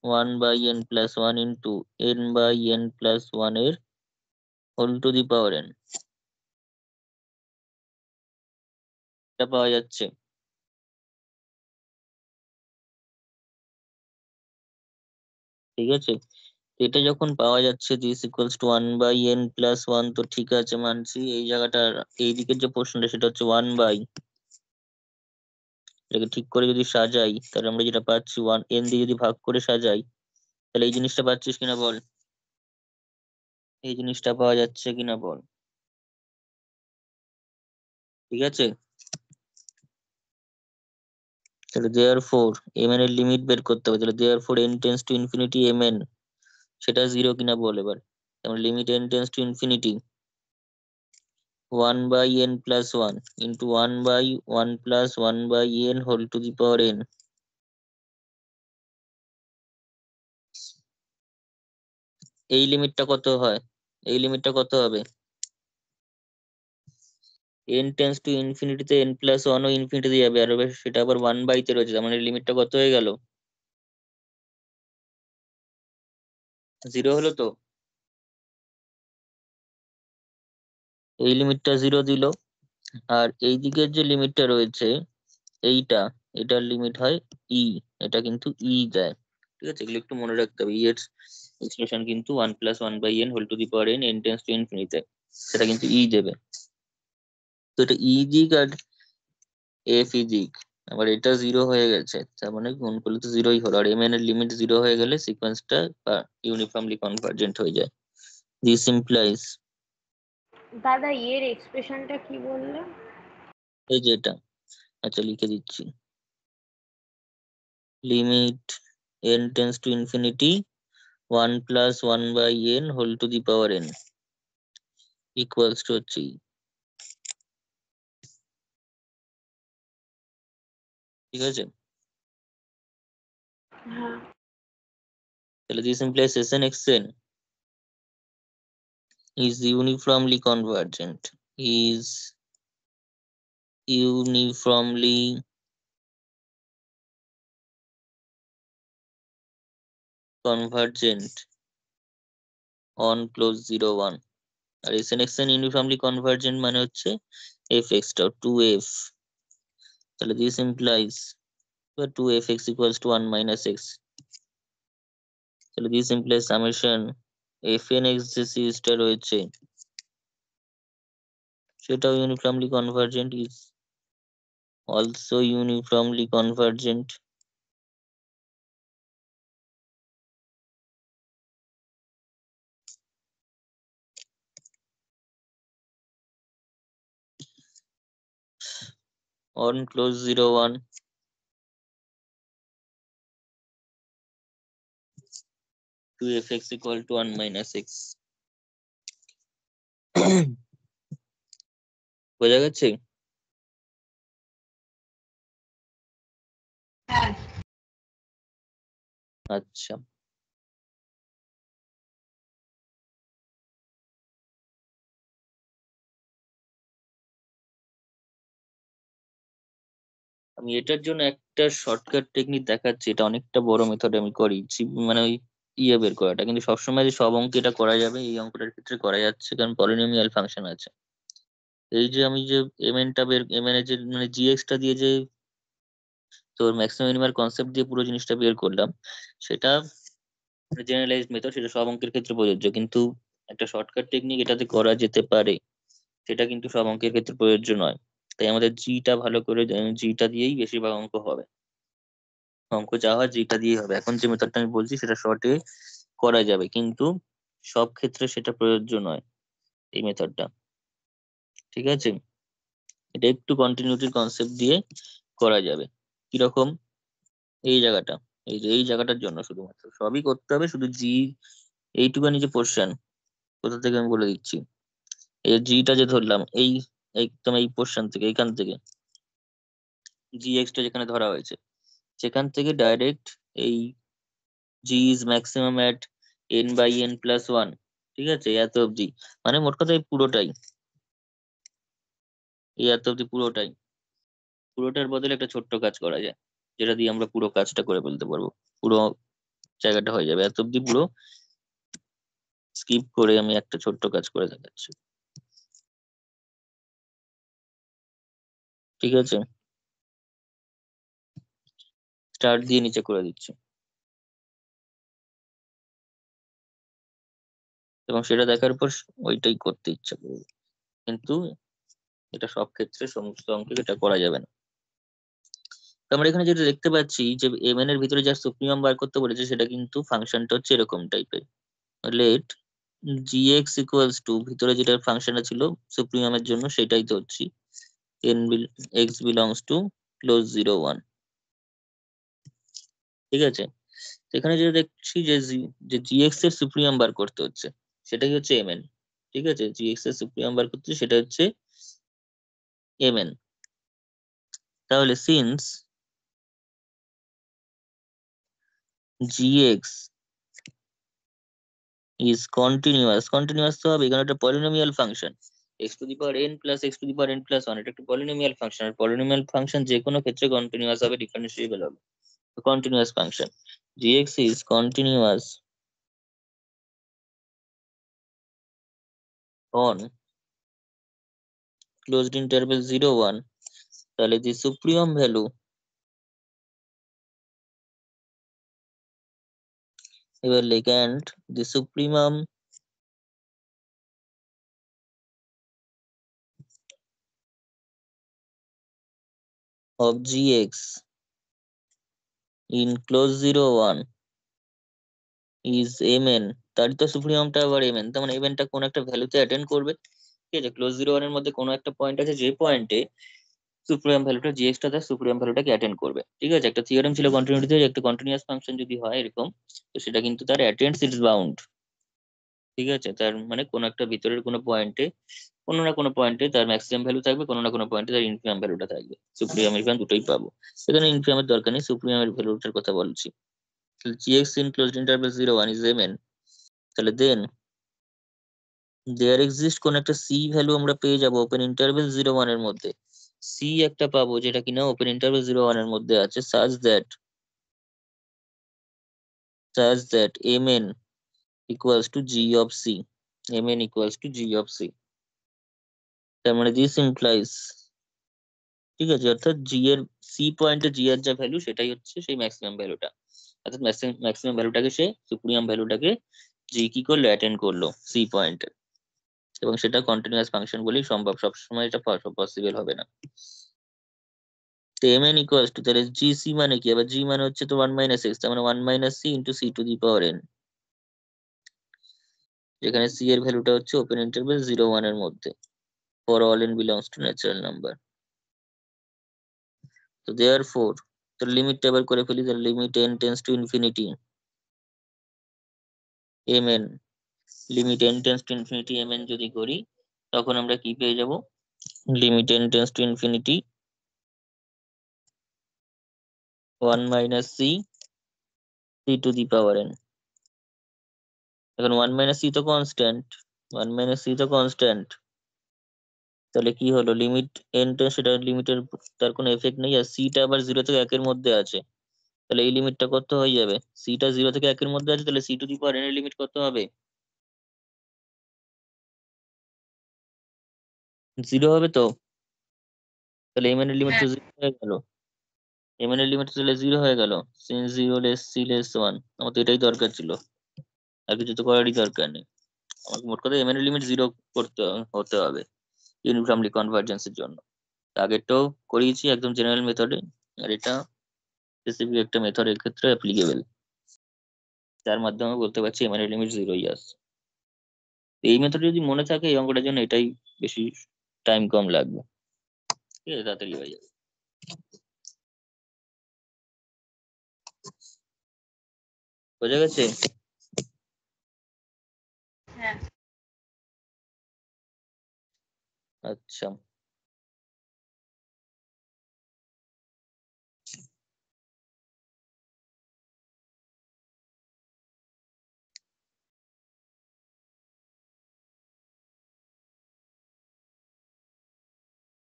one by n plus one into n by n plus one এর whole to the power n, এটা পাওয়া যাচ্ছে। ঠিক আছে, এটা যখন পাওয়া যাচ্ছে this equals to one by n plus one, তো ঠিক আছে মানছি। এই জায়গাটার এই দিকের যে পোর্শনটা সেটা হচ্ছে ওয়ান বাই, এটাকে ঠিক করে যদি সাজাই তাহলে আমরা যেটা পাচ্ছি ওয়ান n দিয়ে যদি ভাগ করে সাজাই তাহলে এই জিনিসটা পাচ্ছিস কিনা বল, এই জিনিসটা পাওয়া যাচ্ছে কিনা বল। ঠিক আছে, তাহলে দেয়ার ফোর এম এর লিমিট বের করতে হবে, তাহলে therefore n tends to infinity m n, সেটা জিরো কিনা বল এবার। তাহলে limit n tends to infinity one by n plus one into one by one plus one by n whole to the power n, এই লিমিটটা কত হয়, এই লিমিটটা কত হবে, n টেন্স টু ইনফিনিটিতে n প্লাস ওয়ান ও ইনফিনিটি দিয়ে যাবে, আর সেটা আবার ওয়ান বাইতে রয়েছে, তার মানে লিমিটটা কত হয়ে গেল, জিরো হলো তো। এই লিমিটটা জিরো দিল, আর এই দিকের যে লিমিটটা রয়েছে এইটা, এটার লিমিট হয় ই, এটা কিন্তু ই দেয়। ঠিক আছে, এগুলো একটু মনে রাখতে হবে। ই এর এক্সপ্রেশন কিন্তু one plus one by n whole to the power n, n tends to infinity, সেটা কিন্তু ই দেবে। তো এটা ই দিক আর এফ ই দিক, আবার এটা জিরো হয়ে গেছে, তার মানে গুণ করলে তো জিরোই হলো, আর এম এন এর লিমিট জিরো হয়ে গেলে সিকোয়েন্সটা ইউনিফর্মলি কনভার্জেন্ট হয়ে যায়। দিস ইমপ্লাইজ, দাদা এর এক্সপ্রেশনটা কি বললে? এই যে এটা, আচ্ছা লিখে দিচ্ছি, limit n tends to infinity one plus one by n whole to the power n equals to হচ্ছে E। ঠিক আছে, হ্যাঁ। তাহলে this implies Sn xn is uniformly convergent, is uniformly convergent on close 0 1, আর Sn xn ইউনিফর্মলি কনভার্জেন্ট মানে হচ্ছে fx টা 2f, তাহলে this implies 2fx equals to 1 minus x, তাহলে this implies summation fn x যে সিরিজটা রয়েছে সেটাও uniformly convergent, is also uniformly convergent on close 0 1, to fx equal to 1 minus x। বোঝা গেছে? হ্যাঁ। আচ্ছা, আমি এটার জন্য একটা শর্টকাট টেকনিক দেখাচ্ছি, এটা অনেকটা বড় মেথড আমি করি, মানে ওই ইয়ে বের করাটা, কিন্তু সবসময় যে সব অঙ্কে এটা করা যাবে এই অঙ্কটার ক্ষেত্রে করা যাচ্ছে, কারণ পলিনোমিয়াল ফাংশন আছে। এই যে আমি যে এমএনটা বের, এমএন এর যে মানে জিএক্স টা দিয়ে যে তোর ম্যাক্সিমাম মিনিমাম কনসেপ্ট দিয়ে পুরো জিনিসটা বের করলাম, সেটা জেনারেলাইজড মেথড, সেটা সব অঙ্কের ক্ষেত্রে প্রযোজ্য, কিন্তু একটা শর্টকাট টেকনিক এটাতে করা যেতে পারে, সেটা কিন্তু সব অঙ্কের ক্ষেত্রে প্রযোজ্য নয়। তাই আমাদের জিটা ভালো করে, জিটা দিয়েই বেশিরভাগ অঙ্ক হবে। অঙ্ক যা হয় যেটা দিয়ে হবে। এখন যে মেথডটা আমি বলছি সেটা শর্টে করা যাবে, কিন্তু সব ক্ষেত্রে সেটা প্রযোজ্য নয় এই মেথডটা। ঠিক আছে, এটা একটু কন্টিনিউটির কনসেপ্ট দিয়ে করা যাবে। কিরকম? এই জায়গাটা, এই যে এই জায়গাটার জন্য শুধুমাত্র সবই করতে হবে, শুধু জি এইটুকানি যে পোর্শন, কোথা থেকে আমি বলে দিচ্ছি। এই জিটা যে ধরলাম, এই একদম এই পোর্শন থেকে, এইখান থেকে জি এক্সটা যেখানে ধরা হয়েছে সেখান থেকে ডাইরেক্ট এই জি ইজ ম্যাক্সিমাম অ্যাট n/n+1, ঠিক আছে, এত অবধি, মানে মোট কথা এই পুরোটাই, এই এত অবধি পুরোটাই, পুরোটার বদলে একটা ছোট্ট কাজ করা যায়, যেটা দিয়ে আমরা পুরো কাজটা করে ফেলতে পারবো। পুরো জায়গাটা হয়ে যাবে এত অবধি, পুরো স্কিপ করে আমি একটা ছোট্ট কাজ করে দেখাচ্ছি। ঠিক আছে, স্টার্ট দিয়ে নিচে করে দিচ্ছি, এবং সেটা দেখার পর ওইটাই করতে ইচ্ছা করবে, কিন্তু এটা সব ক্ষেত্রে সমস্ত অঙ্কে এটা করা যাবে না। তো আমরা এখানে যেটা দেখতে পাচ্ছি যে mn এর ভিতরে যার সুপ্রিমাম বার করতে বলেছে সেটা কিন্তু ফাংশনটা হচ্ছে এরকম টাইপের। লেট gx ইকুয়ালস টু, ভিতরে যেটা ফাংশনটা ছিল সুপ্রিমামের জন্য সেটাই তো হচ্ছে x বিলংস টু ক্লোজ 0 1। ঠিক আছে, সেখানে যেটা দেখছি যে যে gx এর সুপ্রিমাম বার করতে হচ্ছে সেটাই হচ্ছে mn। ঠিক আছে, gx এর সুপ্রিমাম বার করতে হচ্ছে, সেটা হচ্ছে mn। তাহলে since gx is continuous, continuous তো হবে কারণ এটা পলিনোমিয়াল ফাংশন, x⁻n+x⁻n+1, এটা একটা পলিনোমিয়াল ফাংশন, আর পলিনোমিয়াল ফাংশন যে কোনো ক্ষেত্রে কন্টিনিউয়াস হবে, ডিফারেন্সিয়েবল হবে। তো continuous function gx is continuous on closed interval 0 1, তাহলে the supremum value, এবার লিখ and the supremum of gx in close 0 1 is mn, তারই তো সুপ্রিমামটা আবার mn, তার মানে mn টা কোন একটা ভ্যালুতে অ্যাটেন্ড করবে। ঠিক আছে, ক্লোজ 0 1 এর মধ্যে কোনো একটা পয়েন্ট আছে, যে পয়েন্টে সুপ্রিমাম ভ্যালুটা gx টা তার সুপ্রিমাম ভ্যালুটাকে অ্যাটেন্ড করবে। ঠিক আছে, একটা থিওরেম ছিল কন্টিনিউটিতে, একটা কন্টিনিউয়াস ফাংশন যদি হয় এরকম, তো সেটা কিন্তু তার অ্যাটেন্ডস ইটস বাউন্ড। ঠিক আছে, তার মানে কোনো একটা ভিতরের কোনো পয়েন্টে, কোনো না কোনো পয়েন্টে তার ম্যাক্সিমাম ভ্যালু থাকবে, কোনো না কোনো পয়েন্টে তার ইনফিমাম ভ্যালুটা থাকবে। সুপ্রিমাম ইনফিমাম দুটোই পাবো, এখানে ইনফিমামের দরকার নেই, সুপ্রিমামের ভ্যালুটার কথা বলছি। তাহলে gx in closed interval 0 1 is mn, তাহলে দেন দেয়ার এক্সিস্ট কোন একটা c ভ্যালু আমরা পেয়ে যাব ওপেন ইন্টারভেল 0 1 এর মধ্যে, c একটা পাবো যেটা কিনা ওপেন ইন্টারভেল 0 1 এর মধ্যে আছে, such that mn equals to g of c, mn equals to g of c। তার মানে দিস ইমপ্লাইজ, ঠিক আছে, অর্থাৎ জি এর সি পয়েন্টে জি এর যা ভ্যালু সেটাই হচ্ছে সেই ম্যাক্সিমাম ভ্যালুটা, অর্থাৎ ম্যাক্সিমাম ভ্যালুটাকে সে সুপ্রিমাম ভ্যালুটাকে জি কি করলো, অ্যাটেন্ড করলো সি পয়েন্টে, এবং সেটা কন্টিনিউয়াস ফাংশন বলেই সম্ভব, সবসময় এটা পসিবল হবে না। তো mn ইকুয়ালস টু, তাহলে জি সি মানে কি, আবার জি মানে হচ্ছে তো 1 - x, তার মানে 1 - c ইন্টু c⁴n, যেখানে c এর ভ্যালুটা হচ্ছে ওপেন ইন্টারভেল 0 1 এর মধ্যে, for all n belongs to natural number. তো দেয়ার ফোর, তো লিমিটটা এবার করে ফেলি, তাহলে limit n tends to infinity mn, limit n tends to infinity mn যদি করি, তখন আমরা কি পেয়ে যাব, limit n tends to infinity 1 - c⁴n। এখন 1 - c তো কনস্ট্যান্ট, 1 - c তো কনস্ট্যান্ট, তাহলে কি হলো, লিমিট n টা সেটা লিমিটের তার কোনো এফেক্ট নেই, আর c-টা আবার 0 থেকে 1 এর মধ্যে আছে, তাহলে এই লিমিটটা কত হয়ে যাবে, c-টা 0 থেকে 1 এর মধ্যে আছে, তাহলে c⁴n এর লিমিট কত হবে, 0 হবে তো, তাহলে mn এর লিমিট তো 0 হয়ে গেল, mn এর লিমিট তাহলে 0 হয়ে গেল, সিন্স 0 লেস c লেস 1, আমার তো এটাই দরকার ছিল, আর কিছু তো করারই দরকার নেই। আমাকে মোট কথা mn এর লিমিট 0 করতে হতে হবে ইউনিফর্মলি কনভার্জেন্সের জন্য। আগেরটাও করিয়েছি একদম জেনারেল মেথডে, আর এটা স্পেসিফিক একটা মেথডের ক্ষেত্রে অ্যাপ্লিকেবল, যার মাধ্যমে বলতে পারছি এম এর লিমিট 0-ই আসছে। এই মেথড যদি মনে থাকে এই অঙ্কটার জন্য এটাই বেশি টাইম কম লাগবে, ঠিক আছে, তাড়াতাড়ি হয়ে যাবে। বোঝা গেছে? হ্যাঁ। আচ্ছা,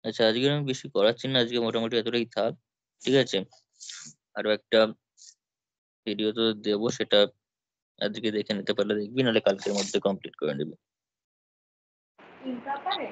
আচ্ছা, আজকে আমি বেশি করাচ্ছি না, আজকে মোটামুটি এতটাই থাক, ঠিক আছে। আরো একটা ভিডিও তো দেবো, সেটা আজকে দেখে নিতে পারলে দেখবি, নাহলে কালকের মধ্যে কমপ্লিট করে নিবি। কি ব্যাপারে?